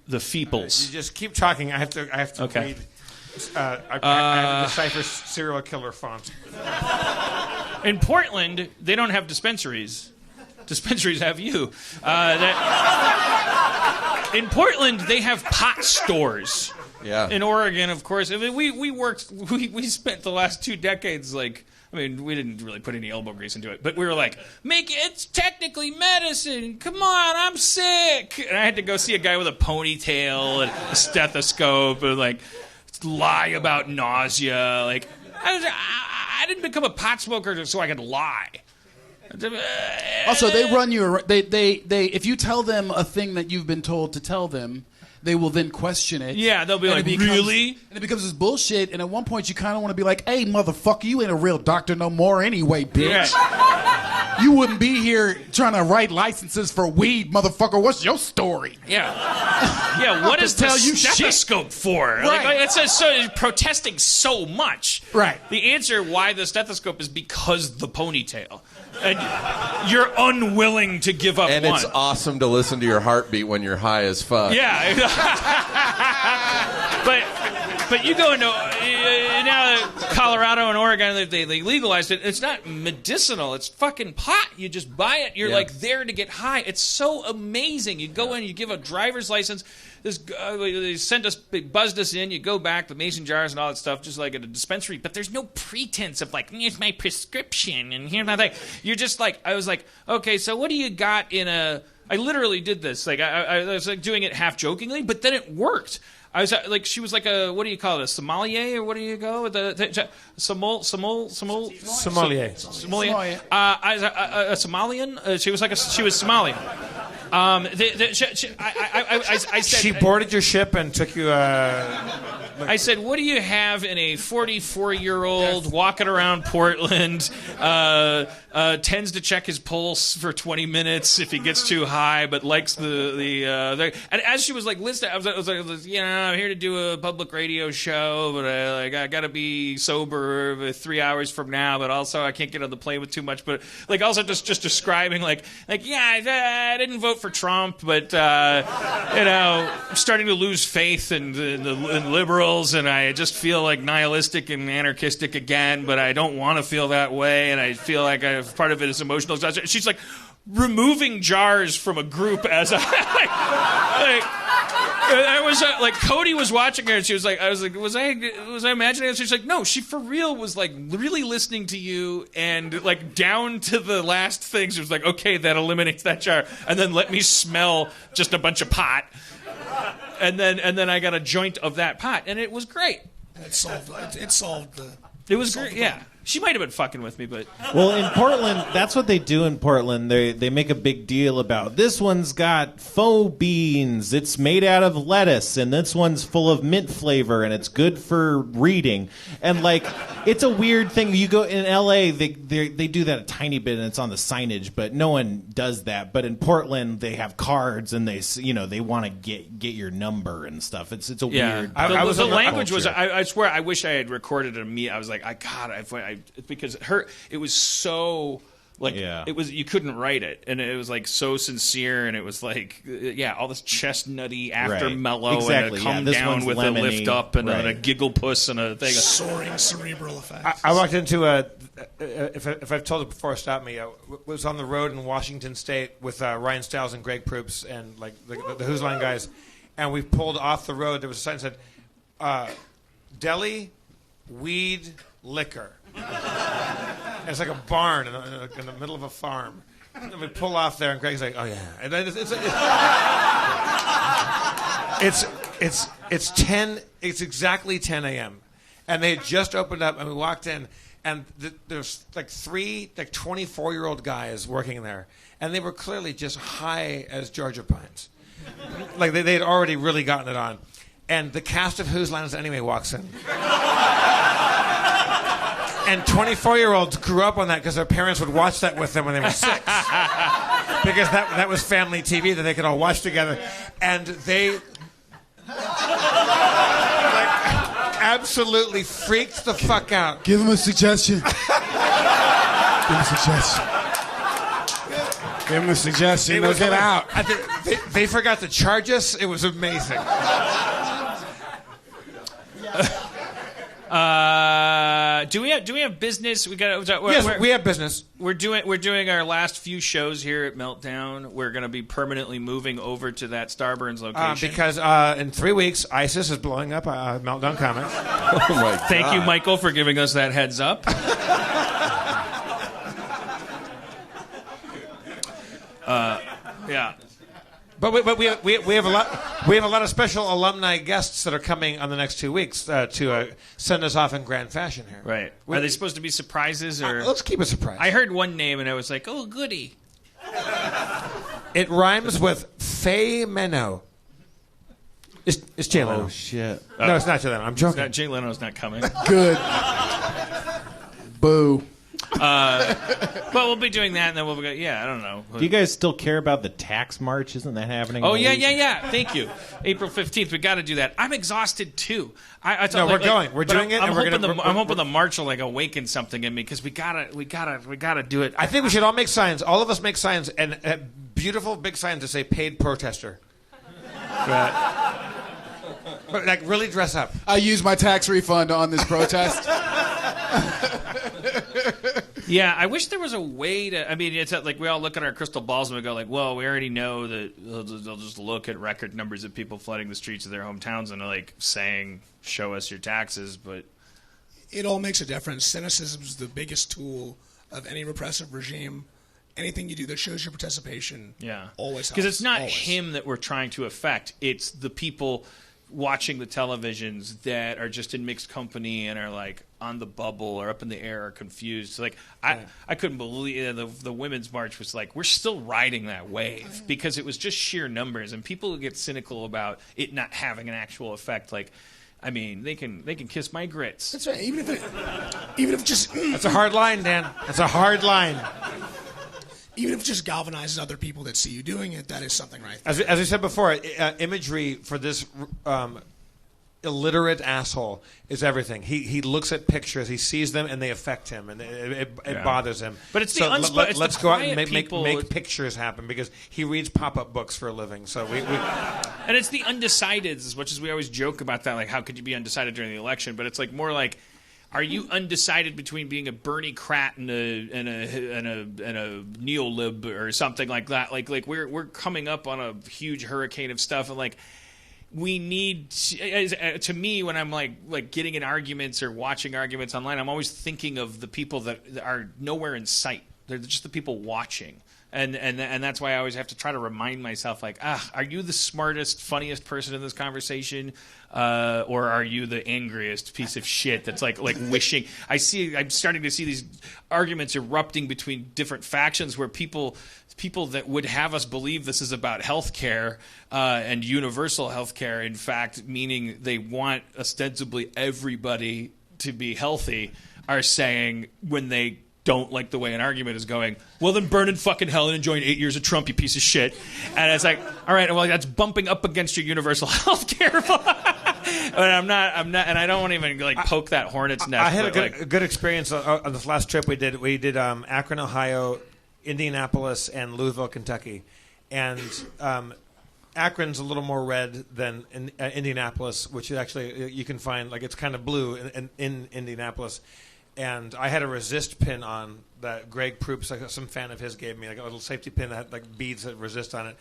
feeples. You just keep talking. I have to Okay. read. I have to decipher serial killer font. In Portland, they don't have dispensaries. Dispensaries have you. In Portland, they have pot stores. Yeah. In Oregon, of course. I mean, we spent the last 2 decades like. I mean, we didn't really put any elbow grease into it, but we were like, it's technically medicine. Come on, I'm sick. And I had to go see a guy with a ponytail and a stethoscope and like lie about nausea. Like, I didn't become a pot smoker so I could lie. Also, they run you. They if you tell them a thing that you've been told to tell them, they will then question it. Yeah, they'll be And like, it becomes- really? And it becomes this bullshit. And at one point, you kind of want to be like, "Hey, motherfucker, you ain't a real doctor no more, anyway, bitch. You wouldn't be here trying to write licenses for weed, motherfucker. What's your story?" Yeah. Yeah, what is the tell you stethoscope for? Right. Like, it's so protesting so much. Right. The answer why the stethoscope is because the ponytail. And you're unwilling to give up And one. it's awesome to listen to your heartbeat when you're high as fuck. Yeah. But you go into now Colorado and Oregon, they legalized it. It's not medicinal. It's fucking pot. You just buy it. You're like there to get high. It's so amazing. You go in, you give a driver's license. They sent us, they buzzed us in. You go back, the mason jars and all that stuff, just like at a dispensary. But there's no pretense of like, here's my prescription and here's my thing. You're just like, I was like, okay, so what do you got in a? I literally did this. Like I was like doing it half jokingly, but then it worked. I was like, she was like a, what do you call it, a sommelier, or what do you go with the sommelier? I was a Somalian. She was like she was Somalian. I said She boarded your ship and took you. I said, what do you have in a 44-year-old walking around Portland, tends to check his pulse for 20 minutes if he gets too high, but likes the and as she was like listening, I was like, you know, I'm here to do a public radio show, but I got to be sober 3 hours from now, but also I can't get on the plane with too much, but like also just describing like yeah, I didn't vote for Trump, but you know, I'm starting to lose faith in liberals, and I just feel like nihilistic and anarchistic again, but I don't want to feel that way, and I feel like part of it is emotional. She's like removing jars from a group as I was like Cody was watching her, and she was like, I was like, was I imagining it? She's like, no, she for real was like really listening to you, and like down to the last thing, she was like, okay, that eliminates that jar, and then let me smell just a bunch of pot, and then I got a joint of that pot, and it was great. It solved the. It was great, yeah. She might have been fucking with me, but Well, in Portland, that's what they do in Portland. They make a big deal about this one's got faux beans, it's made out of lettuce, and this one's full of mint flavor, and it's good for reading. And like, it's a weird thing. You go in LA, they do that a tiny bit, and it's on the signage, but no one does that. But in Portland, they have cards, and they want to get your number and stuff. It's a weird. The language was. I swear, I wish I had recorded it. I was like, because it was so like it was, you couldn't write it, and it was like so sincere, and it was like all this chestnutty after mellow, exactly. and a come down with lemony. A lift up, and a giggle puss, and a thing. Soaring cerebral effects. I walked into if I've told it before, stop me. I was on the road in Washington State with Ryan Stiles and Greg Proops and like the Who's Line guys, and we pulled off the road. There was a sign that said, "Deli, weed, liquor." And it's like a barn in the middle of a farm. And we pull off there, and Greg's like, "Oh yeah." And then it's 10. It's exactly 10 a.m. And they had just opened up, and we walked in, and there's like 3 24-year-old guys working there, and they were clearly just high as Georgia pines. Like they had already really gotten it on. And the cast of Whose Line Is It Anyway walks in. And 24-year-olds grew up on that because their parents would watch that with them when they were 6. Because that was family TV that they could all watch together. And they like absolutely freaked the fuck out. Give him a suggestion. Give him a suggestion. Give him a suggestion. They'll get out. They forgot to charge us. It was amazing. Do we have business? Yes, we have business. We're doing our last few shows here at Meltdown. We're going to be permanently moving over to that Starburns location because in 3 weeks, ISIS is blowing up Meltdown Comics. Oh my God. Thank you, Michael, for giving us that heads up. Yeah. But we have a lot of special alumni guests that are coming on the next 2 weeks to send us off in grand fashion here. Right. Are they supposed to be surprises or? Let's keep it a surprise. I heard one name and I was like, oh, goody. It rhymes with Faye Meno. It's Jay Leno. Oh shit! No, it's not Jay Leno. I'm joking. Jay Leno's not coming. Good. Boo. But we'll be doing that, and then we'll go. Yeah, I don't know. Do you guys still care about the tax march? Isn't that happening? Oh in a yeah, week? yeah. Thank you. April 15th. We got to do that. I'm exhausted too. No, we're going. We're doing it. I'm and hoping the march will like awaken something in me because we gotta do it. I think we should all make signs. All of us make signs and beautiful big signs that say "paid protester." But like really dress up. I use my tax refund on this protest. Yeah, I wish there was a way to. I mean, it's like we all look at our crystal balls and we go like, "Well, we already know that they'll just look at record numbers of people flooding the streets of their hometowns and like saying, show us your taxes." But It all makes a difference. Cynicism is the biggest tool of any repressive regime. Anything you do that shows your participation, always helps. Because it's not always. him that we're trying to affect; it's the people watching the televisions that are just in mixed company and are like on the bubble or up in the air or confused. Like I couldn't believe the women's march was like, we're still riding that wave because it was just sheer numbers, and people get cynical about it not having an actual effect. Like, I mean, they can kiss my grits. That's right. Even if just That's a hard line, Dan. That's a hard line. even if it just galvanizes other people that see you doing it, that is something right there. As I said before, imagery for this illiterate asshole is everything. He looks at pictures, he sees them, and they affect him, and it bothers him. But it's so let's the go out and people. make pictures happen because he reads pop-up books for a living. So we And it's the undecideds, as much as we always joke about that. Like, how could you be undecided during the election? But it's like more like, are you undecided between being a Bernie Crat and a neolib or something like that? Like we're coming up on a huge hurricane of stuff, and like we need to me when I'm like getting in arguments or watching arguments online, I'm always thinking of the people that are nowhere in sight. They're just the people watching. And that's why I always have to try to remind myself, like, are you the smartest, funniest person in this conversation, or are you the angriest piece of shit that's like wishing? I'm starting to see these arguments erupting between different factions where people that would have us believe this is about health care and universal health care, in fact, meaning they want ostensibly everybody to be healthy, are saying when they don't like the way an argument is going, well, then burn in fucking hell and enjoy 8 years of Trump, you piece of shit. And it's like, all right, well, that's bumping up against your universal health care. But I'm not, and I don't want to even like poke that hornet's nest. I had a good experience on this last trip we did. We did Akron, Ohio, Indianapolis, and Louisville, Kentucky. And Akron's a little more red than Indianapolis, which is actually, you can find, like, it's kind of blue in Indianapolis. And I had a resist pin on that Greg Proops, like some fan of his, gave me, like a little safety pin that had like beads that resist on it.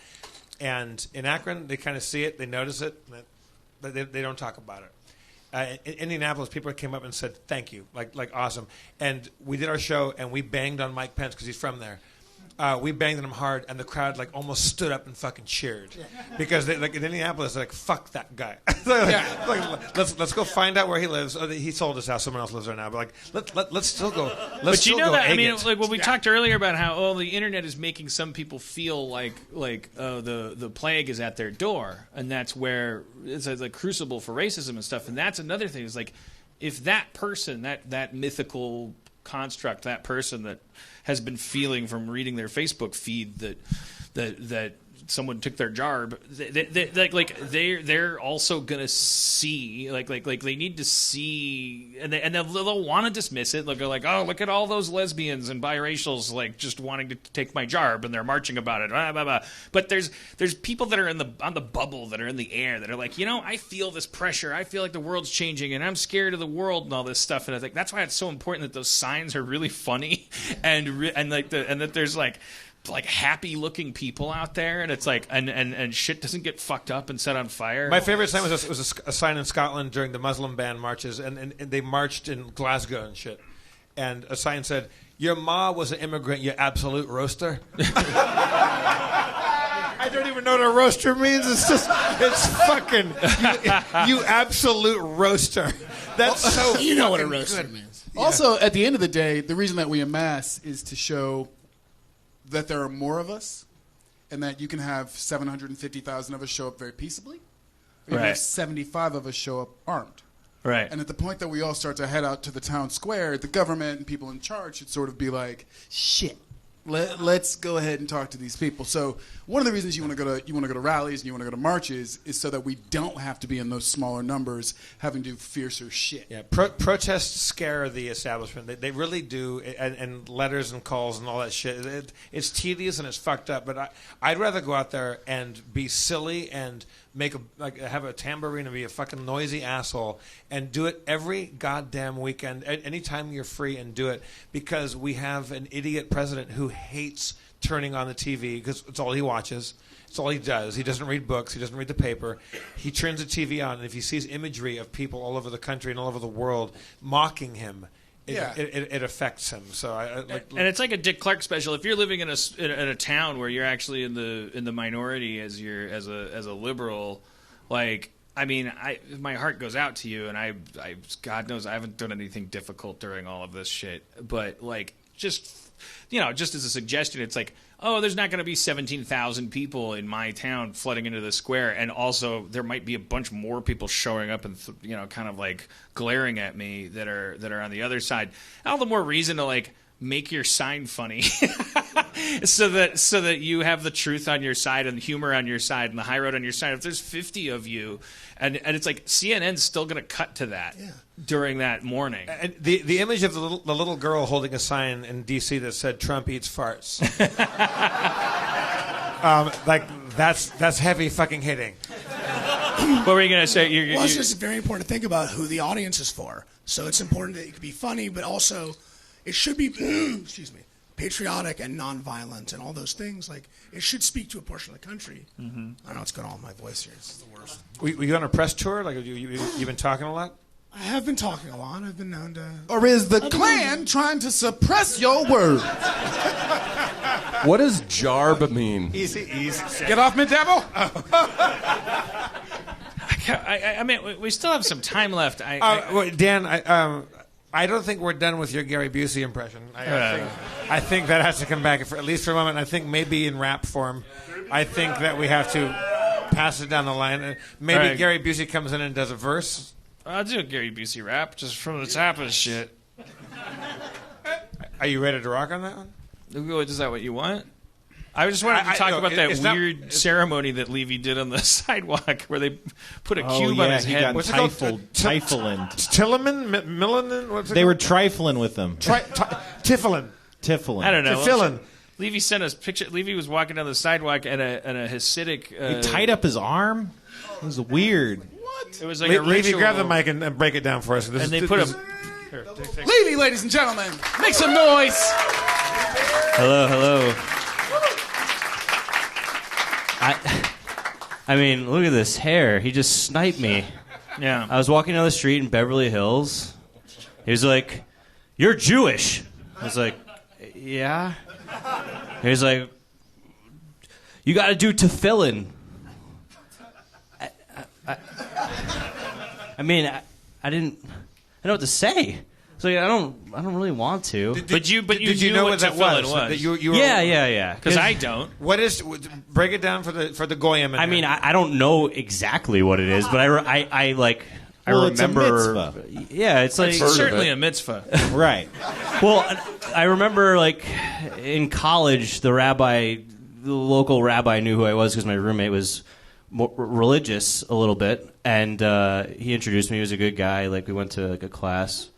And in Akron, they kind of see it, they notice it, but they don't talk about it. In Indianapolis, people came up and said thank you, like awesome. And we did our show, and we banged on Mike Pence because he's from there. We banged on him hard, and the crowd like almost stood up and fucking cheered because they, like in Indianapolis, they're like, "Fuck that guy." Let's go find out where he lives. Oh, he sold his house; someone else lives there now. But like, let's still go. But you know that, I mean, like when we talked earlier about how the internet is making some people feel like the plague is at their door, and that's where it's a crucible for racism and stuff. And that's another thing. Is like if that person, that mythical construct, that person that has been feeling from reading their Facebook feed that someone took their job, they're also gonna see like they need to see, and they'll want to dismiss it. They'll go like, oh, look at all those lesbians and biracials like just wanting to take my job, and they're marching about it. Blah, blah, blah. But there's people that are on the bubble, that are in the air, that are like, I feel this pressure. I feel like the world's changing, and I'm scared of the world and all this stuff. And I think that's why it's so important that those signs are really funny and that there's like happy looking people out there, and it's like and shit doesn't get fucked up and set on fire. My favorite sign was a sign in Scotland during the Muslim ban marches, and they marched in Glasgow and shit, and a sign said, "Your ma was an immigrant, you absolute roaster." I don't even know what a roaster means. It's fucking you absolute roaster. That's so. You know what a fucking roaster good. means. Also, at the end of the day, the reason that we amass is to show that there are more of us, and that you can have 750,000 of us show up very peaceably, or you can Right. have 75 of us show up armed. Right. And at the point that we all start to head out to the town square, the government and people in charge should sort of be like, shit. Let's go ahead and talk to these people. So one of the reasons you want to go to rallies and you want to go to marches is so that we don't have to be in those smaller numbers having to do fiercer shit. Yeah, protests scare the establishment. They really do, and letters and calls and all that shit. It's tedious and it's fucked up. But I'd rather go out there and be silly and have a tambourine and be a fucking noisy asshole and do it every goddamn weekend, anytime you're free, and do it, because we have an idiot president who hates turning on the TV because it's all he watches. It's all he does. He doesn't read books. He doesn't read the paper. He turns the TV on, and if he sees imagery of people all over the country and all over the world mocking him, it affects him. So and it's like a Dick Clark special. If you're living in a town where you're actually in the minority as a liberal, like, I mean, my heart goes out to you, and I God knows I haven't done anything difficult during all of this shit, but like, just as a suggestion, it's like, oh, there's not going to be 17,000 people in my town flooding into the square, and also there might be a bunch more people showing up and kind of like glaring at me that are on the other side. All the more reason to like make your sign funny, so that you have the truth on your side and the humor on your side and the high road on your side. If there's 50 of you, and it's like CNN's still going to cut to that during that morning. And the image of the little girl holding a sign in D.C. that said "Trump eats farts," that's heavy fucking hitting. What were you going to say? Well, it's just very important to think about who the audience is for. So it's important that it can be funny, but also it should be, excuse me, patriotic and nonviolent and all those things. Like, it should speak to a portion of the country. Mm-hmm. I don't know what's going on with my voice here. This is the worst. Were you on a press tour? Like, you've been talking a lot? I have been talking a lot. I've been known to... Or is the Klan trying to suppress your words? What does jarb mean? Easy. Get off me, devil! I mean, we still have some time left. Dan, I don't think we're done with your Gary Busey impression. I think that has to come back, at least for a moment. I think maybe in rap form. I think that we have to pass it down the line. Maybe right. Gary Busey comes in and does a verse. I'll do a Gary Busey rap just from the top of the shit. Are you ready to rock on that one? Is that what you want? I just wanted to talk about that weird ceremony that Levy did on the sidewalk where they put a cube on his he head. got What's it called? Trifling. Tilleman? Millinan? What's it They were called? trifling with them. Tifflin. Tiffling. I don't know. Tifflin. Levy sent us picture. Levy was walking down the sidewalk and a Hasidic. He tied up his arm. It was weird. It was like a Levy, ritual. grab the mic and break it down for us. And they put a. Levy, ladies and gentlemen, make some noise! Hello. I mean, look at this hair. He just sniped me. Yeah. I was walking down the street in Beverly Hills. He was like, "You're Jewish." I was like, "Yeah." He was like, "You got to do tefillin." I mean, I didn't know what to say. So I don't really want to. But you Did you knew know what what that tefillin was? was. That you were, Yeah. Because I don't. What is? Break it down for the goyim. I mean, I don't know exactly what it is, but I Well, it's a remember. mitzvah. Yeah, it's like It's certainly a mitzvah. Right. Well, I remember like in college, the local rabbi knew who I was because my roommate was more religious a little bit, and he introduced me. He was a good guy. Like we went to like a class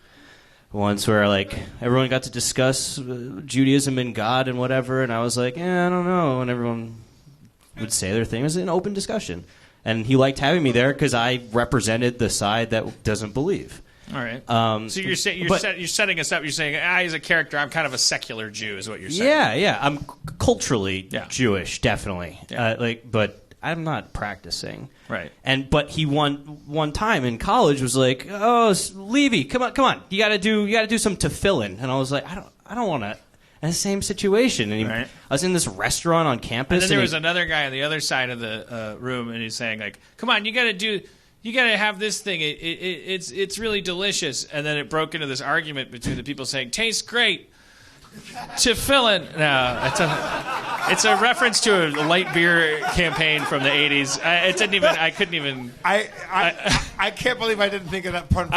once where like everyone got to discuss Judaism and God and whatever, and I was like, I don't know, and everyone would say their thing. It was an open discussion, and he liked having me there because I represented the side that doesn't believe. All right. So you're setting us up. You're saying, he's a character. I'm kind of a secular Jew, is what you're saying. Yeah. I'm culturally Yeah. Jewish, definitely. Yeah. But I'm not practicing. Right. But he one time in college was like, "Oh, Levy, come on, you got to do some tefillin." And I was like, "I don't want to." And the same situation. And Right. I was in this restaurant on campus. And then there was another guy on the other side of the room, and he's saying like, "Come on, you got to have this thing. It's really delicious." And then it broke into this argument between the people saying, "Tastes great." Tefillin. No, it's a reference to a light beer campaign from the '80s. I couldn't even. I can't believe I didn't think of that pun.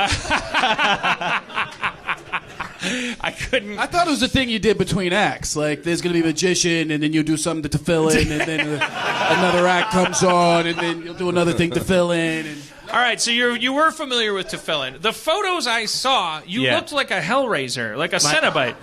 I couldn't. I thought it was the thing you did between acts. Like, there's going to be a magician, and then you'll do something to fill in, and then another act comes on, and then you'll do another thing to fill in. And... All right, so you were familiar with tefillin. The photos I saw, you looked like a Hellraiser, like a Cenobite.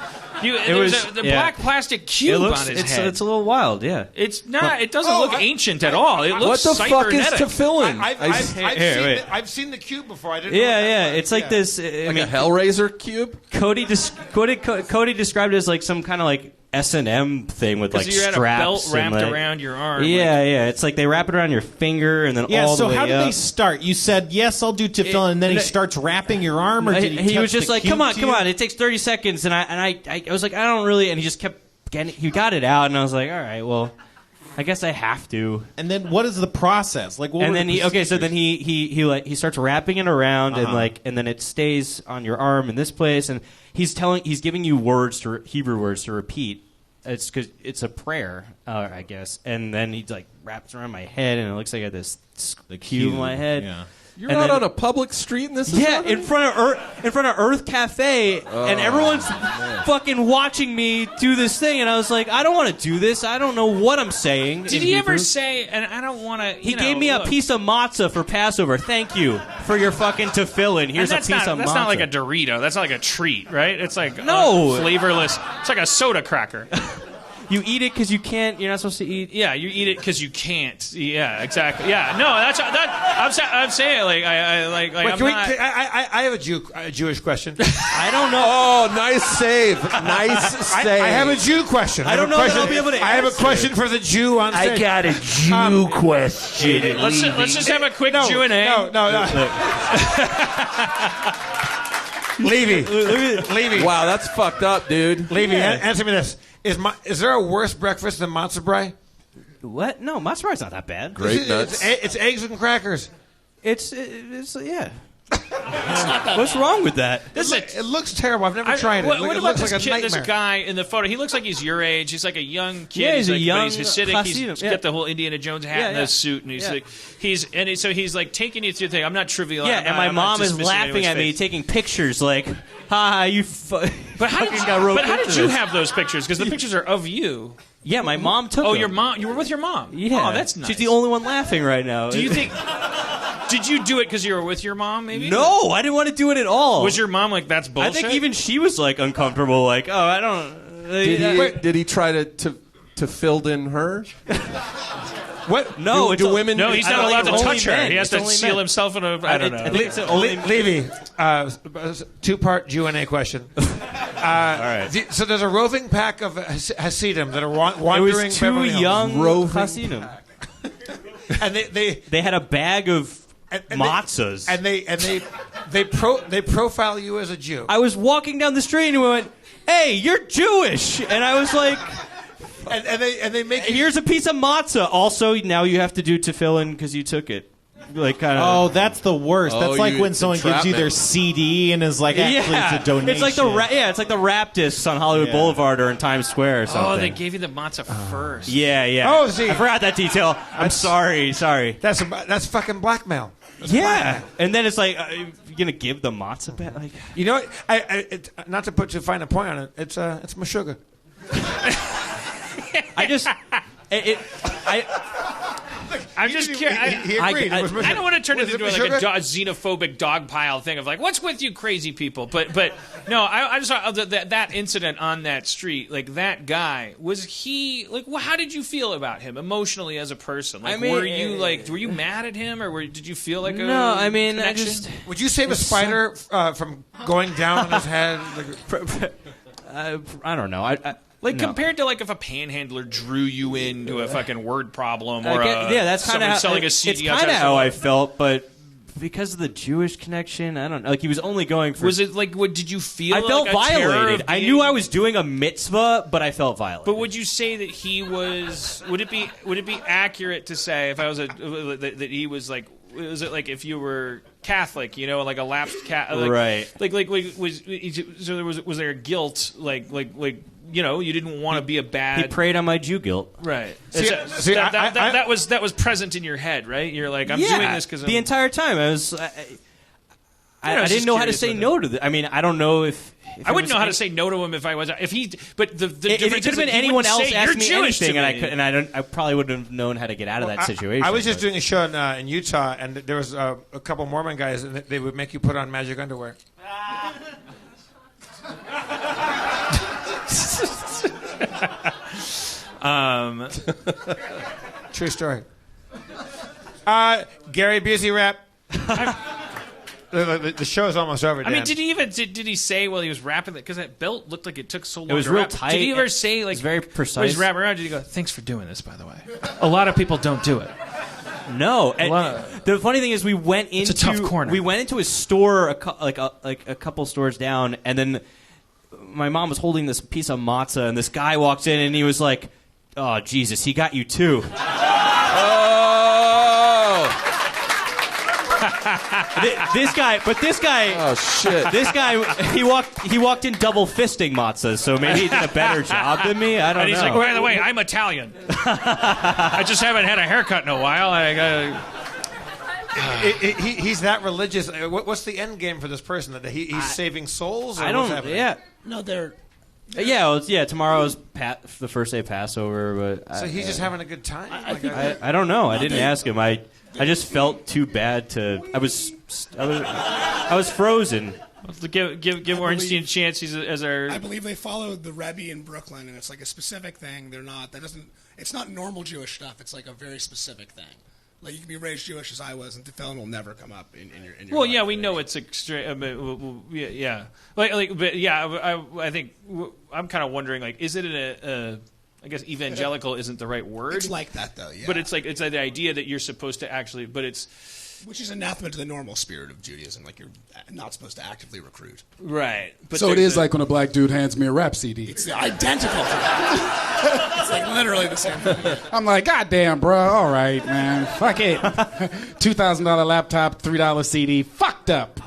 There was the black plastic cube on his head. It's a little wild, yeah. It's not. It doesn't look ancient at all. It looks what the fuck is cybernetic. tefillin? I've seen the cube before. I didn't. Yeah. It's like this. I mean, a Hellraiser cube. Cody described it as like some kind of like S&M thing with like you had straps a belt wrapped and, like, around your arm. Yeah. It's like they wrap it around your finger and then all the way up. So how did they start? You said yes, I'll do tefillin, and then he starts wrapping your arm, or did he? He was just the like, cube come on, it takes 30 seconds, and I was like, I don't really, and he just kept getting, he got it out, and I was like, all right, well, I guess I have to. And then what is the process? Like, what and were then he starts wrapping it around and then it stays on your arm in this place, and he's giving you Hebrew words to repeat. It's because it's a prayer, I guess. And then he like wraps around my head, and it looks like I got this cube in my head. Yeah. You're out on a public street in this? Yeah, in front of Earth Cafe, and everyone's fucking watching me do this thing, and I was like, I don't want to do this. I don't know what I'm saying. Did he ever say? And I don't want to. He gave me a piece of matzah for Passover. Thank you for your fucking tefillin. Here's a piece of matzah. That's not like a Dorito. That's not like a treat, right? It's like no flavorless. It's like a soda cracker. You eat it because you can't. You're not supposed to eat. Yeah, you eat it because you can't. Yeah, exactly. Yeah, no, I'm saying like Wait, I have a Jewish question. I don't know. Oh, nice save. Nice save. I have a Jew question. I don't know that I'll be able to I have a answer. question for the Jew on stage. I got a Jew question. let's just have a quick Q&A. No. Levy. Wow, that's fucked up, dude. Levy, answer me this. Is there a worse breakfast than matzo brie? What? No, matzo brie's not that bad. Great nuts. It's eggs and crackers. It's yeah. What's wrong with that? It looks terrible. I've never tried it. What It about looks this like a kid, nightmare. this guy in the photo? He looks like he's your age. He's like a young kid. Yeah, he's a like, young but he's Hasidic. Hasidim, He's yeah. got the whole Indiana Jones hat and the suit, and he's like taking you through the thing. I'm not trivial. Yeah, and my mom is laughing at me, taking pictures like, "Ha, you." But how did you have those pictures? Because the pictures are of you. Yeah, my mom took. Oh, them. your mom. You were with your mom. Yeah, Oh, that's nice. She's the only one laughing right now. Do you think? Did you do it because you were with your mom? Maybe. No, I didn't want to do it at all. Was your mom like, that's bullshit? I think even she was like uncomfortable. Like, oh, I don't. Did he try to fill in her? What? No, do women? No, he's not allowed to only touch her. men. He has It's to only seal men. himself in a. I don't know. I think it's only Levy, two-part Q&A question. All right. So there's a roving pack of Hasidim that are It wandering. was two Beverly Hills. young Hasidim. and They had a bag of matzahs. and they profile you as a Jew. I was walking down the street and we went, "Hey, you're Jewish," and I was like. And they make you, Here's a piece of matzah. Also, now you have to do tefillin because you took it. Like kind of. Oh, that's the worst. Oh, That's like you- when someone gives you their entrapment. CD and is like, actually, it's a donation. It's like it's like the rap discs on Hollywood Boulevard or in Times Square or something. Oh, they gave you the matzah first. Yeah. Oh, see. I forgot that detail. I'm sorry. that's fucking blackmail. Yeah, and then it's like, you're gonna give the matzah back? Like, You know what? Not to put too fine a point on it. It's my sugar. I'm just curious. He agreed. It was my I don't want to turn Was it into it like sugar? a xenophobic dogpile thing of like, what's with you crazy people? But no, I just saw that incident on that street. Like that guy, was he like? Well, how did you feel about him emotionally as a person? Like, I mean, were you mad at him, or did you feel like no, I mean, connection? Would you save a spider from going down on his head? I don't know. Like No. compared to like if a panhandler drew you into a fucking word problem or that's kind of selling a CD it's kind of how I felt, but because of the Jewish connection. I don't know. Like he was only going for. Was it like? What did you feel? I felt like a terror violated. of I being- knew I was doing a mitzvah, but I felt violated. But would you say that he was? Would it be accurate to say if I was that he was like? Was it like if you were Catholic, you know, like a lapsed Catholic, right? Like was so there was there guilt like you know you didn't want to be a bad. He preyed on my Jew guilt, right? See, that was present in your head, right? You're like, I'm doing this because the entire time I was. I didn't know how to say no to this. I mean, I don't know if I wouldn't know how to say no to him if I was if he. But the if it difference could have is been that he anyone wouldn't else say, asked "You're me Jewish anything, to and me." I probably wouldn't have known how to get out of that situation. I was just doing a show in Utah, and there was a couple Mormon guys, and they would make you put on magic underwear. True story. Gary Busey rap. The show is almost over. I mean, Dan. did he say while he was rapping that because that belt looked like it took so long? It was to real wrap. tight. Did he ever say like It was very while precise. he's rapping around? Did he go, "Thanks for doing this"? By the way, a lot of people don't do it. No, and the funny thing is, we went into a tough corner. We went into a store, like a couple stores down, and then my mom was holding this piece of matzah, and this guy walked in, and he was like, "Oh Jesus, he got you too." This guy. Oh shit! This guy, he walked in double fisting matzahs, so maybe he did a better job than me. I don't And know. he's like, "By the way, I'm Italian. I just haven't had a haircut in a while." He's that religious. What's the end game for this person? That he's saving souls? Or I what's don't. happening? Yeah. No, they're. Yeah, tomorrow's the first day of Passover, but So he's just having a good time. I don't know. I didn't ask him. I just felt too bad to. I was frozen. Give Ornstein a chance. He's as our. I believe they followed the Rebbe in Brooklyn, and it's like a specific thing. They're not. That doesn't. It's not normal Jewish stuff. It's like a very specific thing. Like you can be raised Jewish as I was, and tefillin will never come up in your. Well, life. yeah, we know it's extreme. Yeah. But yeah, I think I'm kind of wondering, like, is it I guess evangelical isn't the right word. It's like that though, yeah. But it's like the idea that you're supposed to actually, but it's. Which is anathema to the normal spirit of Judaism. Like you're not supposed to actively recruit. Right. But So it is like when a black dude hands me a rap CD. It's identical to that. It's like literally the same thing. I'm like, God damn, bro. All right, man. Fuck it. $2,000 laptop, $3 CD. Fucked up.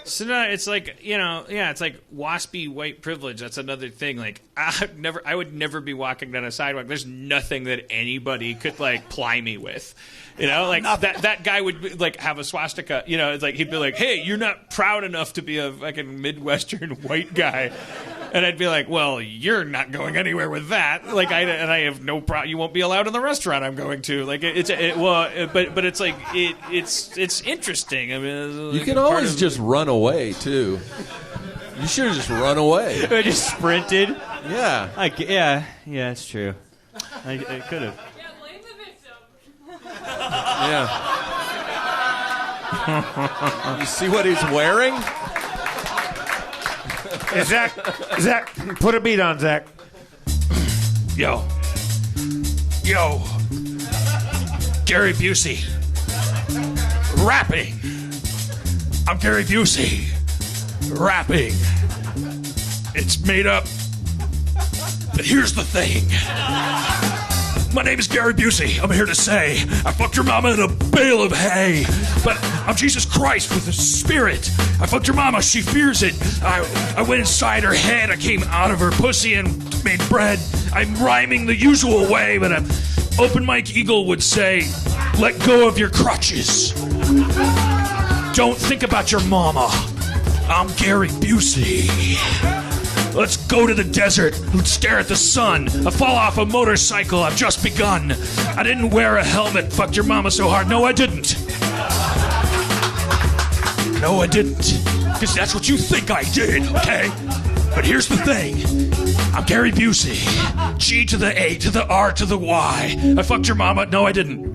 So no, it's like it's like waspy white privilege. That's another thing. Like I would never be walking down a sidewalk. There's nothing that anybody could like ply me with, like that guy would like have a swastika. It's like he'd be like, "Hey, you're not proud enough to be a fucking Midwestern white guy," and I'd be like, "Well, you're not going anywhere with that." Like I have no problem. You won't be allowed in the restaurant I'm going to. Like but it's like it's interesting. I mean, You can always just run away too. You should have just run away. I just sprinted. Yeah. Yeah, it's true. I could have. Yeah, blame the victim. Yeah. You see what he's wearing? Hey, Zach, put a beat on, Zach. Yo, Gary Busey, rapping. I'm Gary Busey, rapping. It's made up, but here's the thing. My name is Gary Busey. I'm here to say I fucked your mama in a bale of hay, but I'm Jesus Christ with a spirit. I fucked your mama. She fears it. I went inside her head. I came out of her pussy and made bread. I'm rhyming the usual way, but an open mic eagle would say, let go of your crutches. Don't think about your mama. I'm Gary Busey. Let's go to the desert. Let's stare at the sun. I fall off a motorcycle. I've just begun. I didn't wear a helmet. Fucked your mama so hard. No, I didn't. No, I didn't. Because that's what you think I did, okay? But here's the thing. I'm Gary Busey. G to the A to the R to the Y. I fucked your mama. No, I didn't.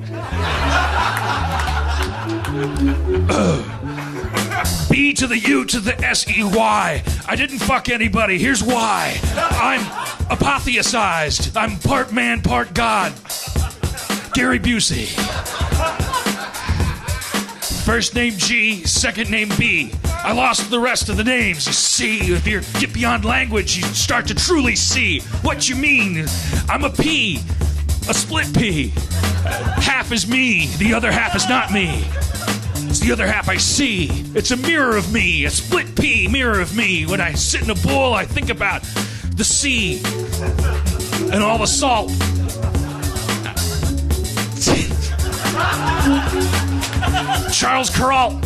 B to the U to the S-E-Y. I didn't fuck anybody. Here's why. I'm apotheosized. I'm part man, part God. Gary Busey. First name G, second name B. I lost the rest of the names. You see, if you get beyond language, you start to truly see what you mean. I'm a P, a split P. Half is me, the other half is not me. It's the other half I see. It's a mirror of me, a split P mirror of me. When I sit in a bowl, I think about the sea and all the salt. Charles Kuralt.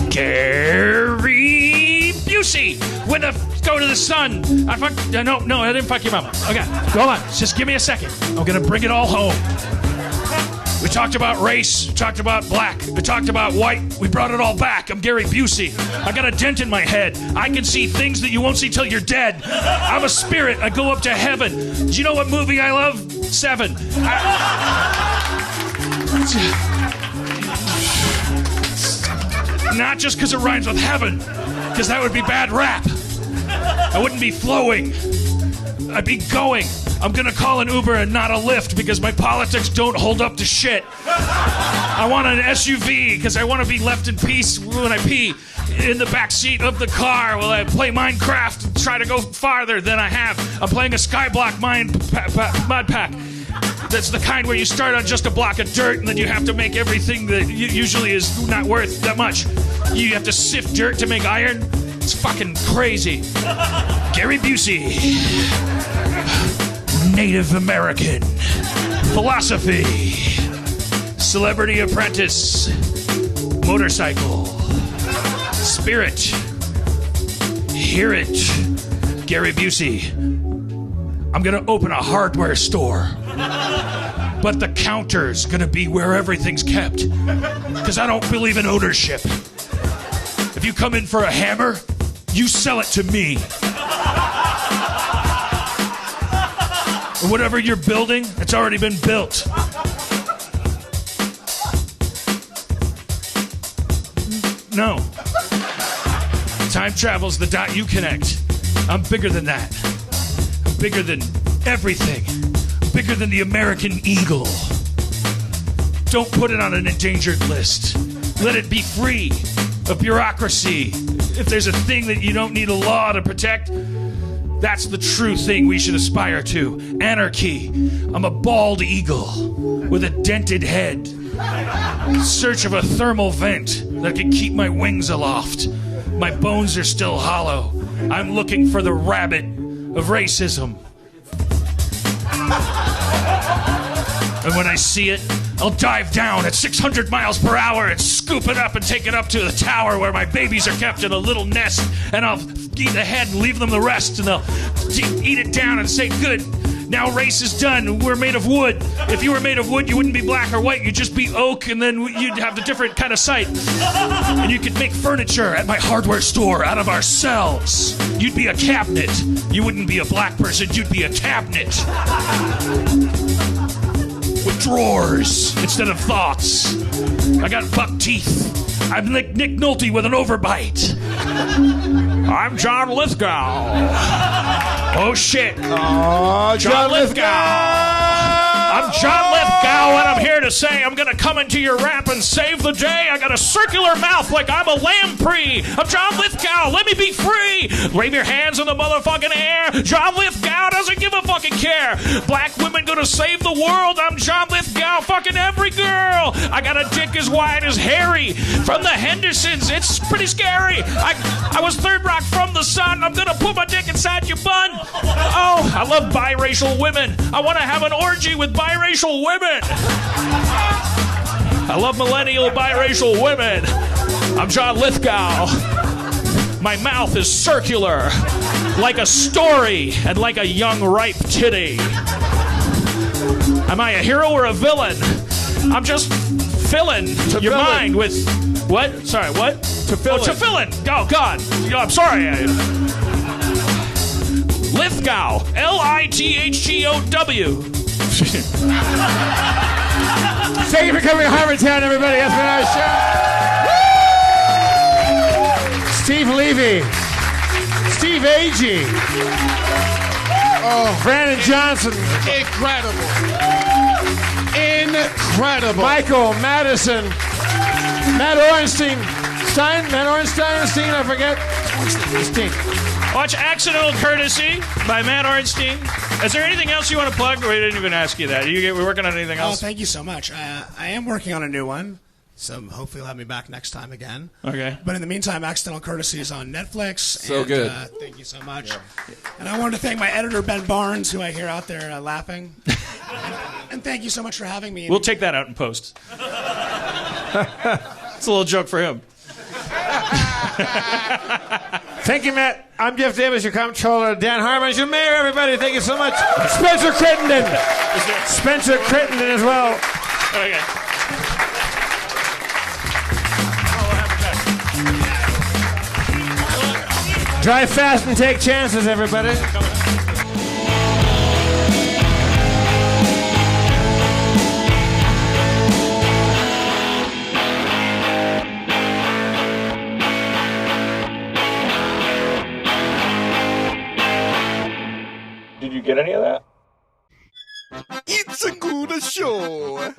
Gary Busey. When I go to the sun, I didn't fuck your mama. Okay, hold on. Just give me a second. I'm gonna bring it all home. We talked about race, we talked about black, we talked about white, we brought it all back. I'm Gary Busey. I got a dent in my head. I can see things that you won't see till you're dead. I'm a spirit. I go up to heaven. Do you know what movie I love? Seven. Not just because it rhymes with heaven, because that would be bad rap. I wouldn't be flowing. I'd be going. I'm gonna call an Uber and not a Lyft because my politics don't hold up to shit. I want an SUV because I want to be left in peace when I pee in the back seat of the car while I play Minecraft and try to go farther than I have. I'm playing a Skyblock mod pack. That's the kind where you start on just a block of dirt and then you have to make everything that usually is not worth that much. You have to sift dirt to make iron. It's fucking crazy. Gary Busey. Native American. Philosophy. Celebrity Apprentice. Motorcycle. Spirit. Hear it. Gary Busey. I'm gonna open a hardware store. But the counter's gonna be where everything's kept. Because I don't believe in ownership. If you come in for a hammer, you sell it to me. Whatever you're building, it's already been built. No. Time travel's the dot you connect. I'm bigger than that. I'm bigger than everything. I'm bigger than the American eagle. Don't put it on an endangered list. Let it be free of bureaucracy. If there's a thing that you don't need a law to protect, that's the true thing we should aspire to. Anarchy. I'm a bald eagle with a dented head. In search of a thermal vent that can keep my wings aloft. My bones are still hollow. I'm looking for the rabbit of racism. And when I see it, I'll dive down at 600 miles per hour and scoop it up and take it up to the tower where my babies are kept in a little nest. And I'll eat the head and leave them the rest. And they'll eat it down and say, good, now race is done. We're made of wood. If you were made of wood, you wouldn't be black or white. You'd just be oak, and then you'd have a different kind of sight. And you could make furniture at my hardware store out of our cells. You'd be a cabinet. You wouldn't be a black person. You'd be a cabinet. With drawers instead of thoughts. I got buck teeth. I'm like Nick Nolte with an overbite. I'm John Lithgow. Oh shit. Oh, John Lithgow. I'm John Lithgow, and I'm here to say I'm gonna come into your rap and save the day. I got a circular mouth like I'm a lamprey. I'm John Lithgow. Let me be free. Wave your hands in the motherfucking air. John Lithgow doesn't give a fucking care. Black women gonna save the world. I'm John Lithgow. Fucking every girl. I got a dick as wide as Harry from the Hendersons. It's pretty scary. I was third rock from the sun. I'm gonna put my dick inside your bun. Oh, I love biracial women. I want to have an orgy with biracial women. I love millennial biracial women. I'm John Lithgow. My mouth is circular, like a story, and like a young ripe titty. Am I a hero or a villain? I'm just filling your mind with what? Sorry, what? To fill Oh God. I'm sorry. Lithgow. Lithgow. Thank you for coming to Harmontown, everybody. That's been our show. Steve Levy. Steve Agee. Brandon Johnson. Incredible. Incredible. Michael Madison. Matt Ornstein. Matt Ornstein, I forget. Ornstein. Watch Accidental Courtesy by Matt Ornstein. Is there anything else you want to plug? We didn't even ask you that. We're working on anything else? Oh, thank you so much. I am working on a new one, so hopefully you'll have me back next time again. Okay. But in the meantime, Accidental Courtesy is on Netflix. So good. Thank you so much. Yeah. And I wanted to thank my editor, Ben Barnes, who I hear out there laughing. And thank you so much for having me. We'll take that out in post. It's a little joke for him. Thank you, Matt. I'm Jeff Davis, your comptroller. Dan Harmon is your mayor, everybody. Thank you so much. Spencer Crittenden. Spencer Crittenden as well. Okay. Drive fast and take chances, everybody. Did you get any of that? It's a good show.